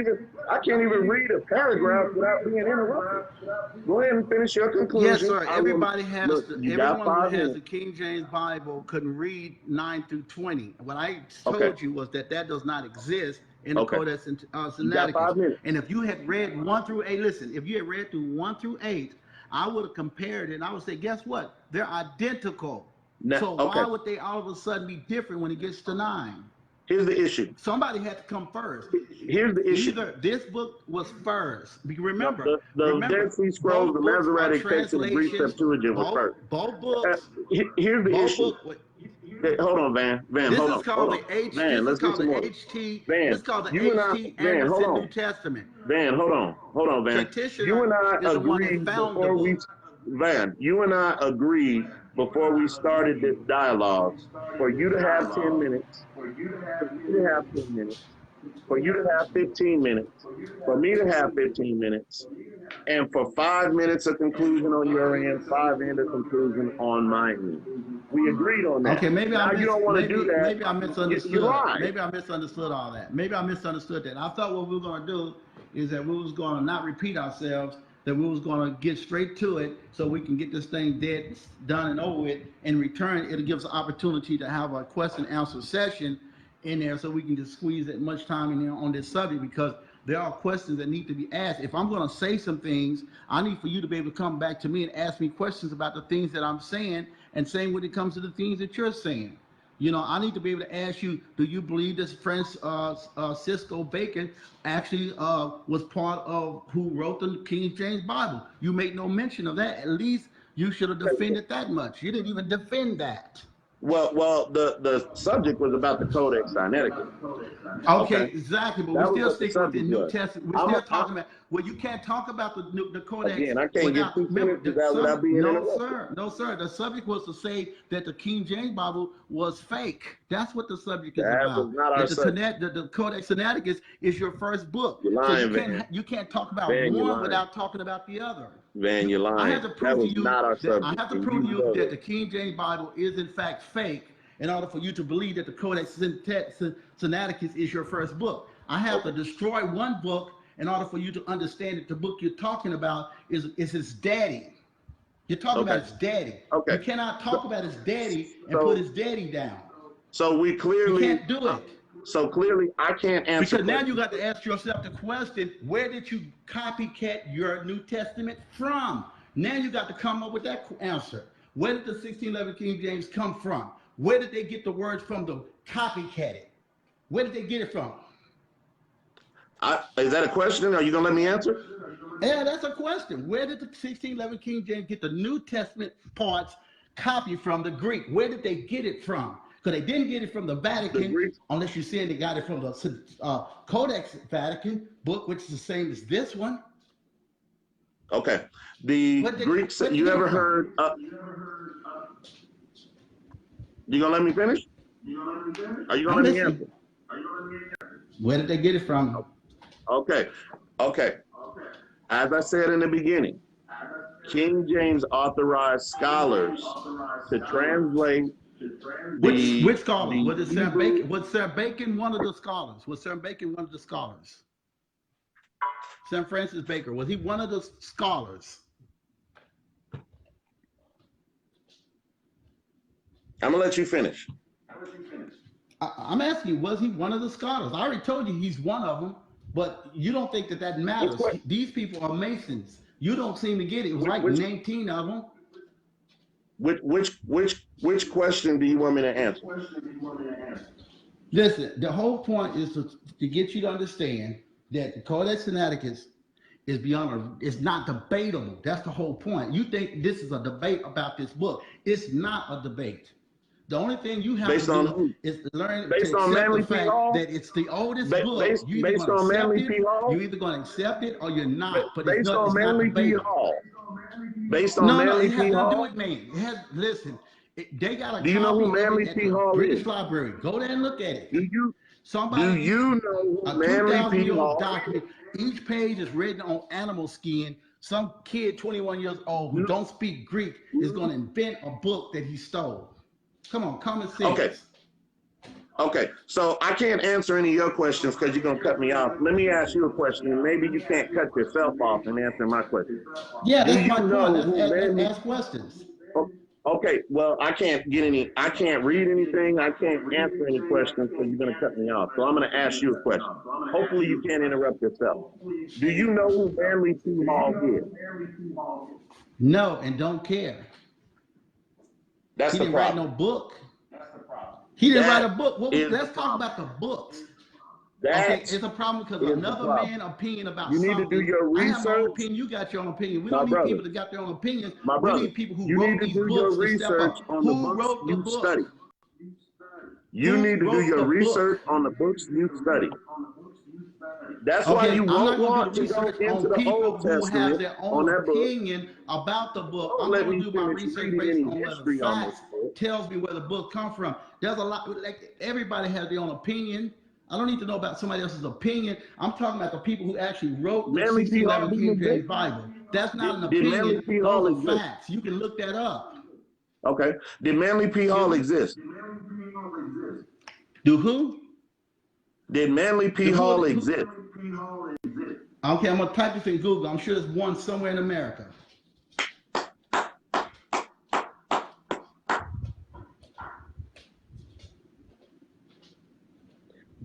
even read a paragraph without being interrupted. Go ahead and finish your Yes, conclusion. sir. I will look. You got Everyone who 5 has minutes. the King James Bible couldn't read 9 through 20. What I Okay. told you was that does not exist in the Okay. Codex You got Sineticus. 5 minutes. And if you had read 1 through 8, listen, if you had read through 1 through 8, I would have compared it and I would say, guess what? They're identical. Now, So okay. why would they all of a sudden be different when it gets to 9? Here's the issue. Somebody had to come first. Here's the issue. Either this book was first. The Remember, Dead Sea Scrolls, the both books are Masoretic text, and the Greek translations. Septuagint was first. Both books. Here's the Both issue. book. Hey, hold on, Van. This hold is on. called Hold the on. H. Van, This let's is get called some the order. HT. Van, This is called the you and I, HT Van, hold Anderson on. New Testament. Van, hold on, Van. Practitioner You and I is the one that agreed found the before we, book. Van, you and I agreed before we started this dialogue for you to have 10 minutes, for me to have 10 minutes, for you to have 15 minutes, for me to have 15 minutes, and for 5 minutes of conclusion on your end, 5 minutes of conclusion on my end. We agreed on that. Okay, maybe now you don't want to do that. Maybe I misunderstood. You lied. Maybe I misunderstood all that. Maybe I misunderstood that. I thought what we were going to do is that we was going to not repeat ourselves, that we was going to get straight to it so we can get this thing done and over with. In return, it'll give us an opportunity to have a question and answer session in there so we can just squeeze as much time in there on this subject, because there are questions that need to be asked. If I'm going to say some things, I need for you to be able to come back to me and ask me questions about the things that I'm saying, and same when it comes to the things that you're saying. You know, I need to be able to ask you, do you believe this Cisco Bacon actually was part of who wrote the King James Bible? You make no mention of that. At least you should have defended that much. You didn't even defend that. Well, the subject was about the Codex Sineticus. Okay, exactly. But That we're was still what the sticking with the subject New was. Testament. We're still talking about. Well, you can't talk about the Codex. Again, I can't get 2 sentences out without being interrupted. No, sir. The subject was to say that the King James Bible was fake. That's what the subject is That about. was not our subject. The Codex Sinaiticus is your first book. You're lying, so Van. you can't talk about Van, you're one lying. without talking about the other. Van, you're lying. I have to prove That was to you not our that subject. I have to and prove to you you know that it. the King James Bible is in fact fake in order for you to believe that the Codex Sinaiticus is your first book. I have to destroy one book in order for you to understand that the book you're talking about is his daddy. You're talking about his daddy. Okay. You cannot talk about his daddy and So- put his daddy down. So we clearly You can't do it. So clearly, I can't answer. Because now you got to ask yourself the question, where did you copycat your New Testament from? Now you got to come up with that answer. Where did the 1611 King James come from? Where did they get the words from to copycat it? Where did they get it from? Is that a question? Are you going to let me answer? Yeah, that's a question. Where did the 1611 King James get the New Testament parts copied from the Greek? Where did they get it from? Because they didn't get it from the Vatican, unless you're saying they got it from the Codex Vatican book, which is the same as this one. Okay. The Greeks, you ever heard? You going to let me finish? Are you going to let me answer? Where did they get it from? Okay. As I said in the beginning, King James authorized scholars to translate Which scholars? Was Sam Bacon? Was Sam Bacon one of the scholars? Was Sam Bacon one of the scholars? Sam Francis Baker, was he one of the scholars? I'm gonna let you finish. I'm asking you, was he one of the scholars? I already told you he's one of them, but you don't think that matters. These people are Masons. You don't seem to get it. It was like 19 of them. Which question do you want me to answer? Listen, the whole point is to get you to understand that the Codex Sinaiticus is it's not debatable. That's the whole point. You think this is a debate about this book. It's not a debate. The only thing you have to do is learn to accept the fact that it's the oldest book. Based on Manly P. Hall? You're either going to accept it or you're not. But based on Manly P. Hall. Based on no, Manly it has P. nothing to do Hall? with me. Listen, they got a Do you know who Manly P. Hall British is? Library. Go there and look at it. Do you Somebody, know who a Manly P. 2,000-year-old Hall is? document. Each page is written on animal skin. Some kid, 21 years old, who don't speak Greek, is going to invent a book that he stole. Come on, common sense. Okay, so I can't answer any of your questions because you're gonna cut me off. Let me ask you a question, and maybe you can't cut yourself off and answer my question. Yeah, Do that's you my point. know who Let's Manly? ask questions. Okay, well, I can't get any. I can't read anything. I can't answer any questions, so you're gonna cut me off. So I'm gonna ask you a question. Hopefully, you can't interrupt yourself. Do you know who Manly P. Hall is? No, and don't care. That's He the didn't write no problem. book. He didn't write a That book. is the Let's talk problem. about the books. That Okay, it's a problem because is the another problem. man opinion about You need to do something. your I have my own research, opinion. You got your own opinion. We my don't need brother. people that got their own opinions. My We brother. need people who You need wrote to these do your books to step research up. on the Who books wrote the you book? study. You Who need to do wrote your the research book? on the books you study. That's why Okay, you I'm not won't going to want do the to go research into on the people Old who have Testament their on own that book. opinion about the book. Don't I'm let going me to do my finish research reading based any on where the history on this facts book. tells me where the book come from. There's a lot, like everybody has their own opinion. I don't need to know about somebody else's opinion. I'm talking about the people who actually wrote the Manly P. Hall 1611 didn't King James exist. Bible. That's not an Did Manly opinion. P. Those Hall are exist? facts. You can look that up. Okay. Did Manly P. Excuse Hall me? exist? Do who? Did Manly P. Do Hall who? exist? Okay, I'm going to type this in Google. I'm sure there's one somewhere in America.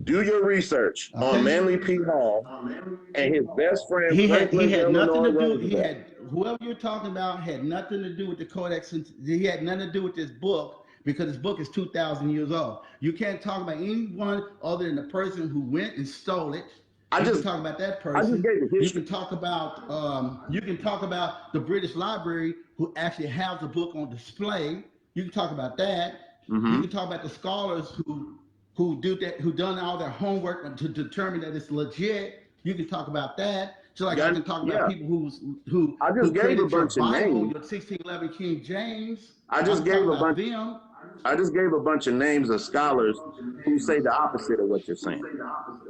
Do your research on Okay. Manly P. Hall and his best friend He Franklin had nothing Delano to do. He Roosevelt. had whoever you're talking about had nothing to do with the Codex. He had nothing to do with this book because this book is 2,000 years old. You can't talk about anyone other than the person who went and stole it. You can talk about that I just person. gave the You history. can talk about the British Library who actually has the book on display. You can talk about that. You can talk about the scholars who do that, who done all their homework to determine that it's legit. You can talk about that. So like I can talk about people who I just gave created a bunch your of Bible, names. your 1611 King James. I just gave a bunch. Them. I just gave a bunch of names of scholars who say the opposite of what you're saying.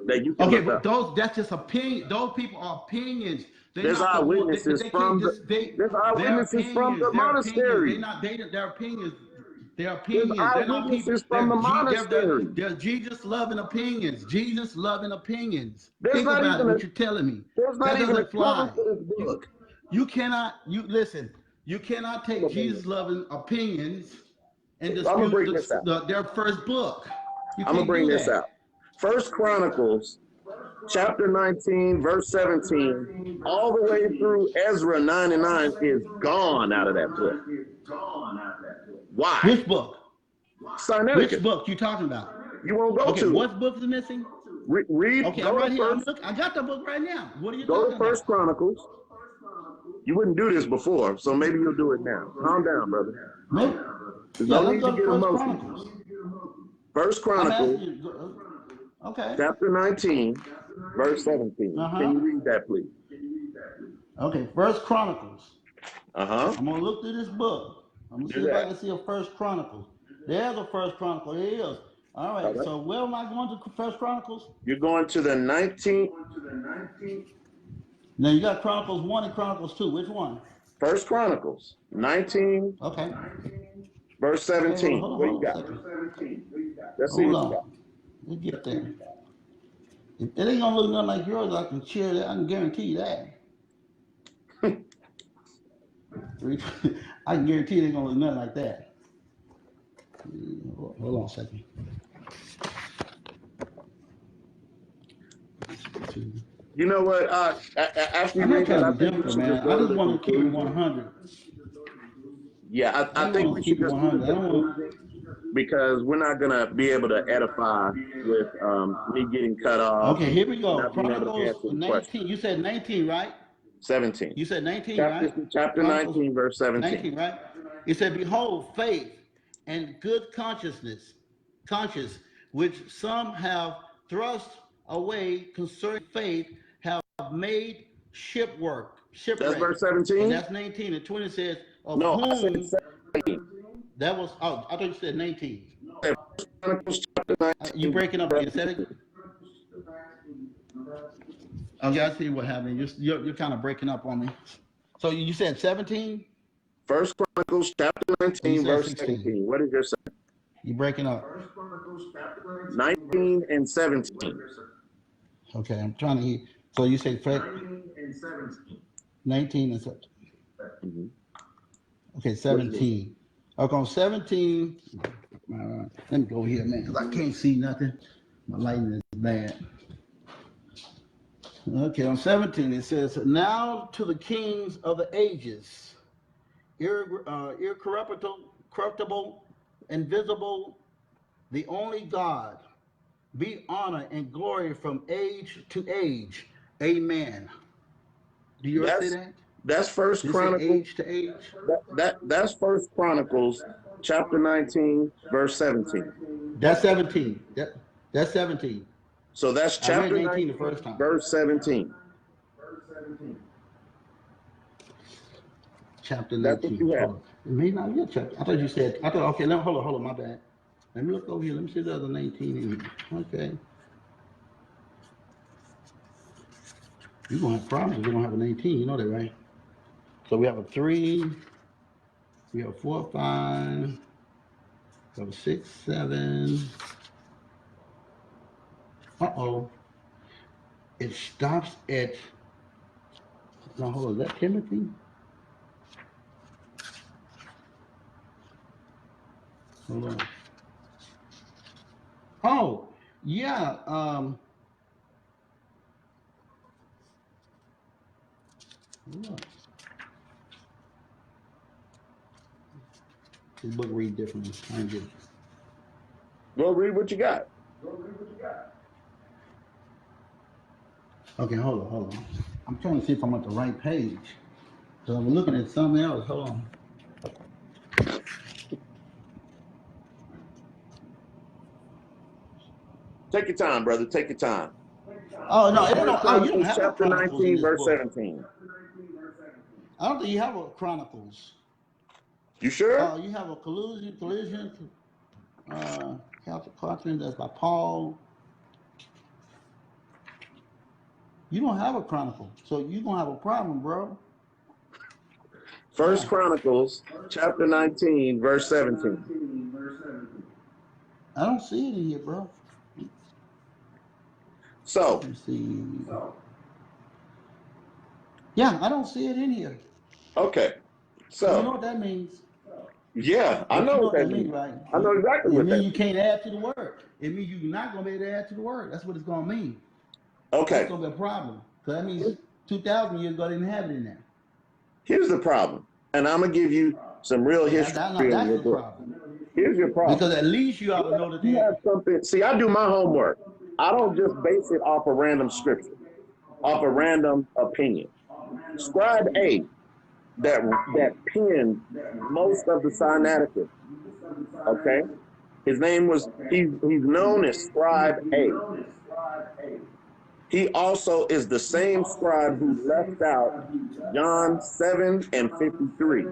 That you can Okay, look but up. that's just opinion. Those people are opinions. There's eyewitnesses from the monastery. Their opinions. Their There's opinions. They're not people. eyewitnesses from the monastery. They're Jesus loving opinions. Jesus loving opinions. There's Think not about even it. What you're telling me. There's not That even a doesn't fly. cover for this book. You cannot. You listen. You cannot take Jesus loving opinions and I'm gonna bring this dispute out. their first book. You I'm gonna can't bring do this that. out. First Chronicles, chapter 19, verse 17, all the way through Ezra 9 and 9 is gone out of that book. Why? Which book? Sineticus. Which book you talking about? You won't go Okay, to what book is missing? read. Okay, Go I'm right to here. first. I got the book right now. What are you Go talking to First about? Chronicles. You wouldn't do this before, so maybe you'll do it now. Calm down, brother. Maybe. There's Yeah, no let's need go to to get First emotional. Chronicles. First I'm Chronicles, asking you. Okay. chapter 19, verse 17. Can you read that, please? Okay, First Chronicles. Uh-huh. I'm gonna look through this book. I'm gonna see if I can see a First Chronicles. There's a First Chronicle. There is. All right. Okay. So where am I going to First Chronicles? You're going to the 19th. Now you got Chronicles 1 and Chronicles 2. Which one? First Chronicles, 19, Okay. verse 17. Okay, What you got? Let's see Hold what you got. on. Let's get there. If it ain't gonna look nothing like yours, I can share that. I can guarantee you that. I can guarantee it ain't gonna look nothing like that. Hold on a second. You know what? After you I'm not read that, I trying to be think we difficult, should man. just go I to just the want to keep it conclusion. 100. Yeah, I think we should just do the conclusion because we're not going to be able to edify with me getting cut off. Okay, here we go. Not being able to Chronicles answer the 19. question. You said 19, right? 17. You said 19, Chapter, right? chapter Chronicles 19, verse 17. 19, right? It said, behold, faith and good conscience, which some have thrust away concerning faith, have made shipwreck. That's verse 17? And that's 19. And 20 says, of No, whom, I said 17. that was, oh, I thought you said 19. Chronicles chapter 19. You breaking up again. Said it? Okay, I see what happened. You're kind of breaking up on me. So you said 17? First Chronicles chapter 19, verse 16. 17. What did you say? You breaking up? 19 and 17. Okay, I'm trying to hear. So you say 19 and 17. Mm-hmm. Okay, 17. Okay, on 17. Let me go here, man, because I can't see nothing. My lighting is bad. Okay, on 17 it says, "Now to the kings of the ages, incorruptible, invisible, the only God, be honor and glory from age to age. Amen." Do you ever say that? That's First Did it say Chronicles. age to age? That's First Chronicles, chapter 19, verse 17. That's 17. That's 17. So that's I read chapter 19 the 19, first time. verse 17. Chapter That's what 19. you have. Hold on. It may not be a chapter. I thought you said, okay, hold on, my bad. Let me look over here. Let me see the other 19 in here. Okay. You're going to have problems if we don't have a 19. You know that, right? So we have a 3, we have a 4, 5, we have a 6, 7. Uh-oh. It stops at, now hold on, is that Timothy? Hold on. Oh, yeah. This book read differently. I ain't get it. Go read what you got. Okay, hold on. I'm trying to see if I'm at the right page. So I'm looking at something else. Hold on. Take your time, brother. Take your time. Oh no, First you don't Chronicles, have no chapter chronicles in 19, this verse book. 17. I don't think you have a chronicles. You sure? You have a collision, Catholic Cartoon that's by Paul. You don't have a chronicle, so you're gonna have a problem, bro. First Yeah. Chronicles, chapter 19, verse 17. I don't see it in here, bro. So, Let me see. Yeah, I don't see it in here. okay. So you know So, what that means? yeah, I But know you know what what that that means, means. right? I know exactly It what means that you means. can't add to the word. It means you're not gonna be able to add to the word. That's what it's gonna mean. That's Okay. gonna be a problem. Because that means 2,000 years ago they didn't have it in there. Here's the problem. And I'm going to give you some real history in That's your the book. problem. Here's your problem. Because at least you ought to know that You they. have something. See, I do my homework. I don't just base it off a random scripture, off a random opinion. Scribe A, that penned most of the Sineticus, okay? His name was, he's known as Scribe A. He also is the same scribe who left out John 7 and 53.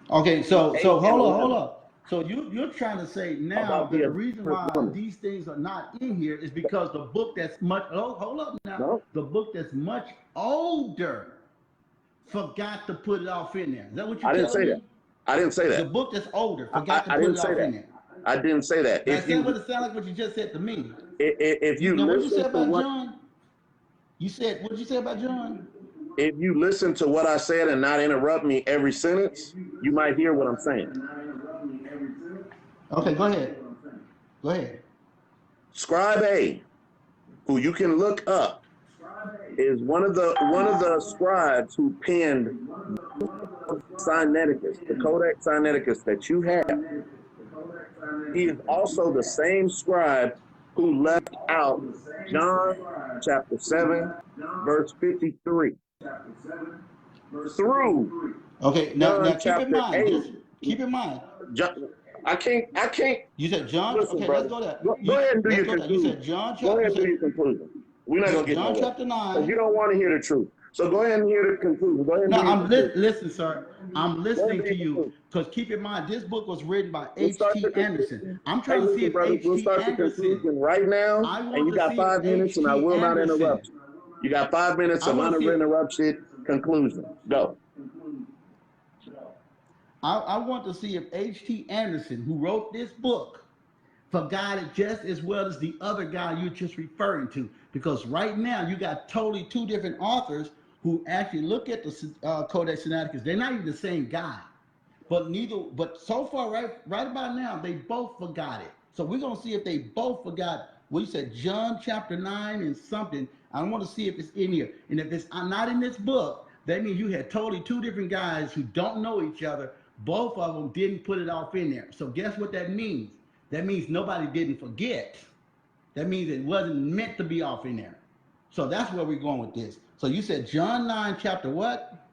Okay, so 8 and hold 11 on. So you're trying to say now about that the the reason adulterous why woman. these things are not in here is because the book that's much hold up now. No, The book that's much older forgot to put it off in there. Is that what you're I didn't telling say that. me? I didn't say The that. book that's older forgot to I put didn't it say off that. in there. I didn't say that. That's what it sounds like what you just said to me. If you Now what you listen said to about what John? You said what did you say about John? if you listen to what I said and not interrupt me every sentence, you might hear what I'm saying. Okay, go ahead. Go ahead. Scribe A, who you can look up, is one of the scribes who penned Sineticus, the Codex Sineticus that you have. He is also the same scribe who left out John chapter 7, verse 53 through Okay, now John keep in chapter mind, 8. just keep in mind. John, I can't. You said John. Listen, Okay, let's brother. go there. Go ahead and do Let's your go there. You conclusion. said John. Go ahead You and do said your conclusion. We're not gonna get John nowhere chapter because you 9. don't want to hear the truth. So go ahead and hear the conclusion. Go ahead and No, do your conclusion. listen, sir. I'm Go ahead and listening do to your you conclusion. because keep in mind this book was written by We'll start the H.T. Anderson. conclusion. I'm Hey, trying to see listen, if brother. We'll H.T. start the Anderson. conclusion right now, I and want you to got see if 5 minutes, and I H.T. will not Anderson. interrupt you. You got 5 minutes I of want to see. uninterrupted conclusion. Go. I want to see if H.T. Anderson, who wrote this book, forgot it just as well as the other guy you're just referring to. Because right now you got totally two different authors who actually look at the Codex Sineticus. They're not even the same guy. But so far, right about now, they both forgot it. So we're gonna see if they both forgot. We said John chapter 9 and something. I want to see if it's in here. And if it's not in this book, that means you had totally two different guys who don't know each other. Both of them didn't put it off in there. So guess what that means? That means nobody didn't forget. That means it wasn't meant to be off in there. So that's where we're going with this. So you said John 9 chapter what?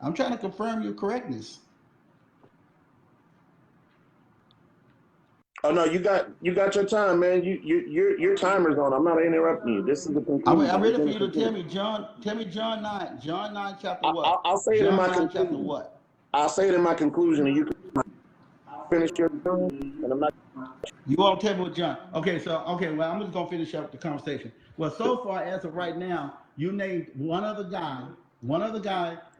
I'm trying to confirm your correctness. Oh no, you got your time, man. Your timer's on. I'm not interrupting you. This is the conclusion. I'm ready for you to tell me John 9. John 9 chapter what? I'll say it in my conclusion. Chapter what? I'll say it in my conclusion, and you can finish your term. And I'm not. You won't tell me what John. Okay, well, I'm just gonna finish up the conversation. Well, so far as of right now, you named one other guy.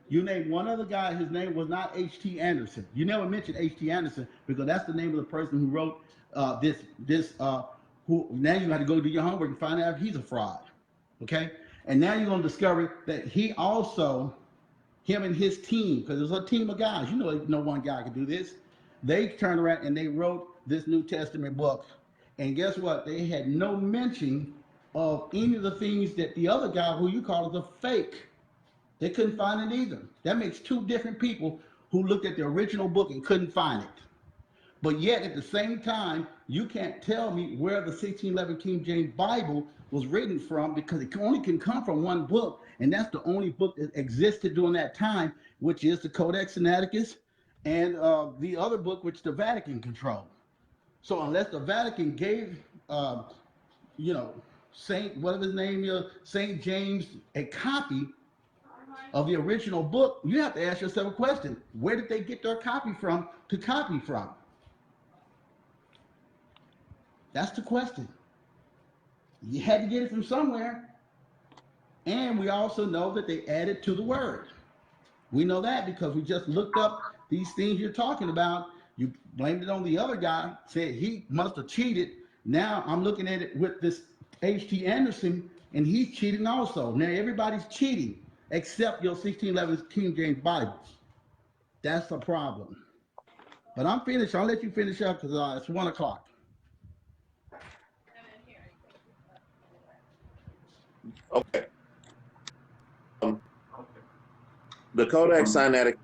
You named one other guy. His name was not H.T. Anderson. You never mentioned H.T. Anderson because that's the name of the person who wrote this. Who now you have to go do your homework and find out if he's a fraud. Okay, and now you're gonna discover that he also, him and his team, because there's a team of guys. You know, no one guy can do this. They turned around and they wrote this New Testament book, and guess what? They had no mention of any of the things that the other guy, who you call is a fake. They couldn't find it either. That makes two different people who looked at the original book and couldn't find it. But yet, at the same time, you can't tell me where the 1611 King James Bible was written from because it only can come from one book, and that's the only book that existed during that time, which is the Codex Sineticus and the other book which the Vatican controlled. So unless the Vatican gave, Saint, whatever his name is, Saint James, a copy of the original book, you have to ask yourself a question. Where did they get their copy from to copy from? That's the question. You had to get it from somewhere. And we also know that they added to the word. We know that because we just looked up these things you're talking about. You blamed it on the other guy, said he must have cheated. Now I'm looking at it with this H.T. Anderson, and he's cheating also. Now everybody's cheating except your 1611 King James Bible. That's a problem. But I'm finished. I'll let you finish up because it's 1 o'clock. Okay. The Codex Sinaiticus,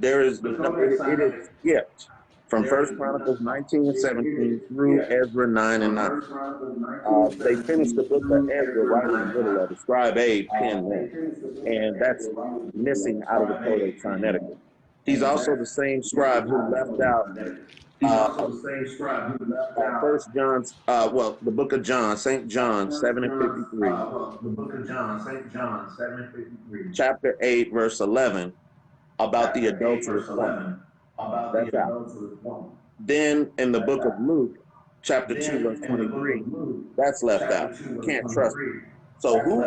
it is skipped from 1 Chronicles 19 and 17 through Ezra 9 and 9. They finished the book of Ezra right in the middle of it. Scribe Abe penned that, and that's missing out of the Codex Sinaiticus. He's also the same scribe who left out First John's, the book of John, St. John 7 and 53. Chapter 8, verse 11, about the adulterous woman. That's out. Then in the book of Luke, chapter 2, verse 23, that's left out. You can't trust it. So who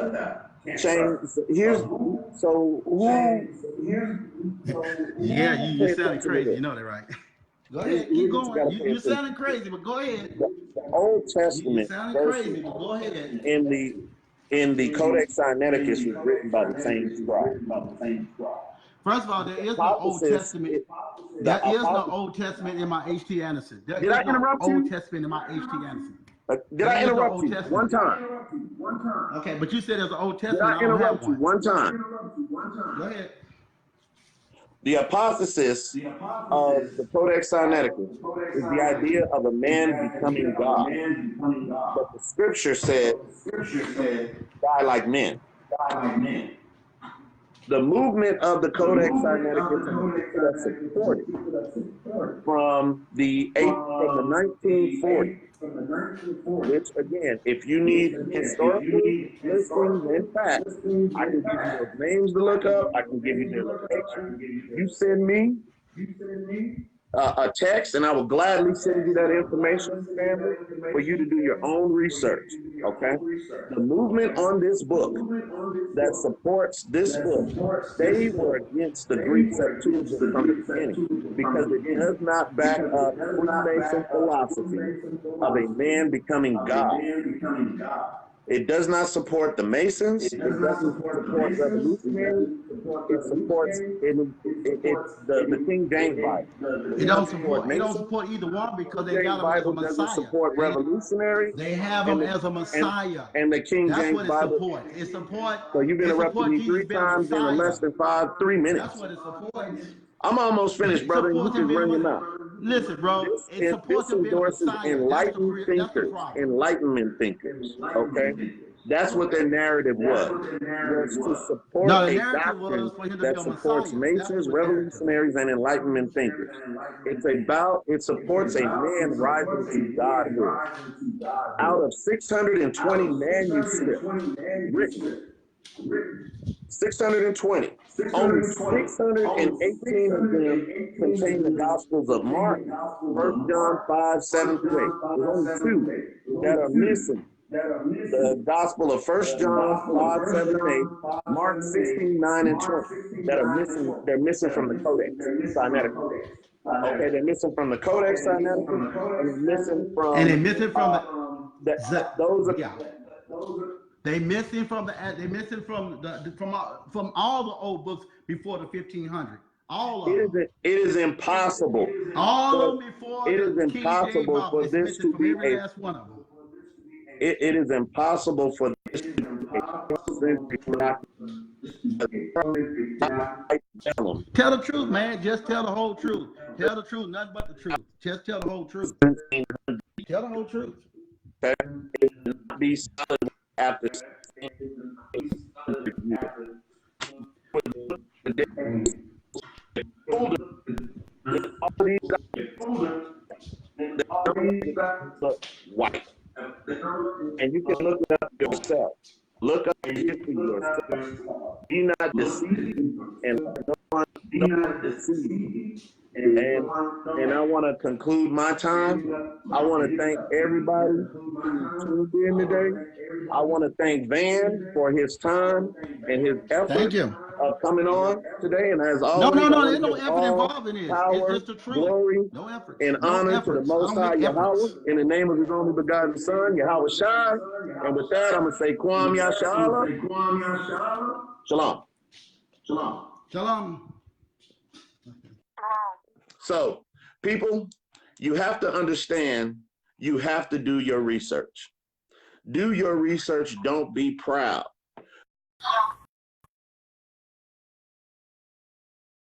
changed? Yeah, you sounding crazy. You know that, right? Go ahead, keep going. You're sounding crazy, but go ahead. The Old Testament crazy, but go ahead. in the Codex Sinaiticus was written by the same scribe. First of all, there is no Old Testament. There is no Old Testament in my H.T. Anderson. There Did I interrupt you? Old Testament in my H.T. Anderson. Did I interrupt you one time? Okay, but you said there's an Old Testament. Did I interrupt you one time? Go ahead. The hypothesis of the Codex Sinaiticus is the idea of a man becoming God. But the scripture said, die like men. The movement of the Codex Sinaiticus is supported from the 1940s. Which again, if you need historical listings and facts, I can give you those names to look up. I can give you their location. You send me a text, and I will gladly send you that information, family, for you to do your own research. Okay? The movement on this book that supports this book, they were against the Greek Septuagint from the beginning because it does not back up Freemason philosophy of a man becoming God. It does not support the Masons. It doesn't support revolutionaries. It supports the King James Bible. It doesn't support It don't Masons. support either one because King they James got him as a Bible doesn't Messiah. support revolutionaries. They have him as a Messiah. And the King That's James what it Bible. supports. It supports. So you've It interrupted supports me Jesus 3 being a times in less Messiah. than 3 That's minutes. what it supports. I'm almost finished, It brother, and you supports him just being a run your Messiah. mouth. Listen, bro. It supports This him being a endorses Messiah. enlightened That's the thinkers, problem. enlightenment thinkers. Okay, that's what their narrative was to support No, the a narrative doctrine was for him to be that a supports Messiah. That's Masons, the narrative. revolutionaries, and enlightenment thinkers. It supports a man rising to godhood. Out of 620 manuscripts written, 620, only 618 of them contain the Gospels of Mark, 1 John 5, 7 through 8. There's only 2 that are missing. The Gospel of 1 John 5, 7, and 8, Mark 16, 9, and 20 that are missing. They're missing from the Codex Sineticus. Okay, they're missing from the Codex Sineticus, and they're missing from And they're missing from those are yeah. They missing from from all the old books before the 1500. All of them. it is impossible. All of them before It is the King James impossible Bible. for It's this missing to from be every last one of them. it is impossible for this to be Tell the truth, man. Just tell the whole truth. Tell the truth, nothing but the truth. Just tell the whole truth. Tell the whole truth. be solid after white. And you can look it up yourself. Look up the history yourself. Be not deceived, and no one deceive you. And I want to conclude my time. I want to thank everybody who tuned in today. I want to thank Van for his time and his effort. Thank you. Of coming on today, and as No, always, there's no effort involved in this. power, It's just the truth. glory, No effort. and honor to the Most High Yahweh, in the name of His only begotten Son, Yahweh Shai. And with that, I'm gonna say Kwam Yashala. Shalom. Shalom. Shalom. So, people, you have to understand. You have to do your research. Do your research. Don't be proud.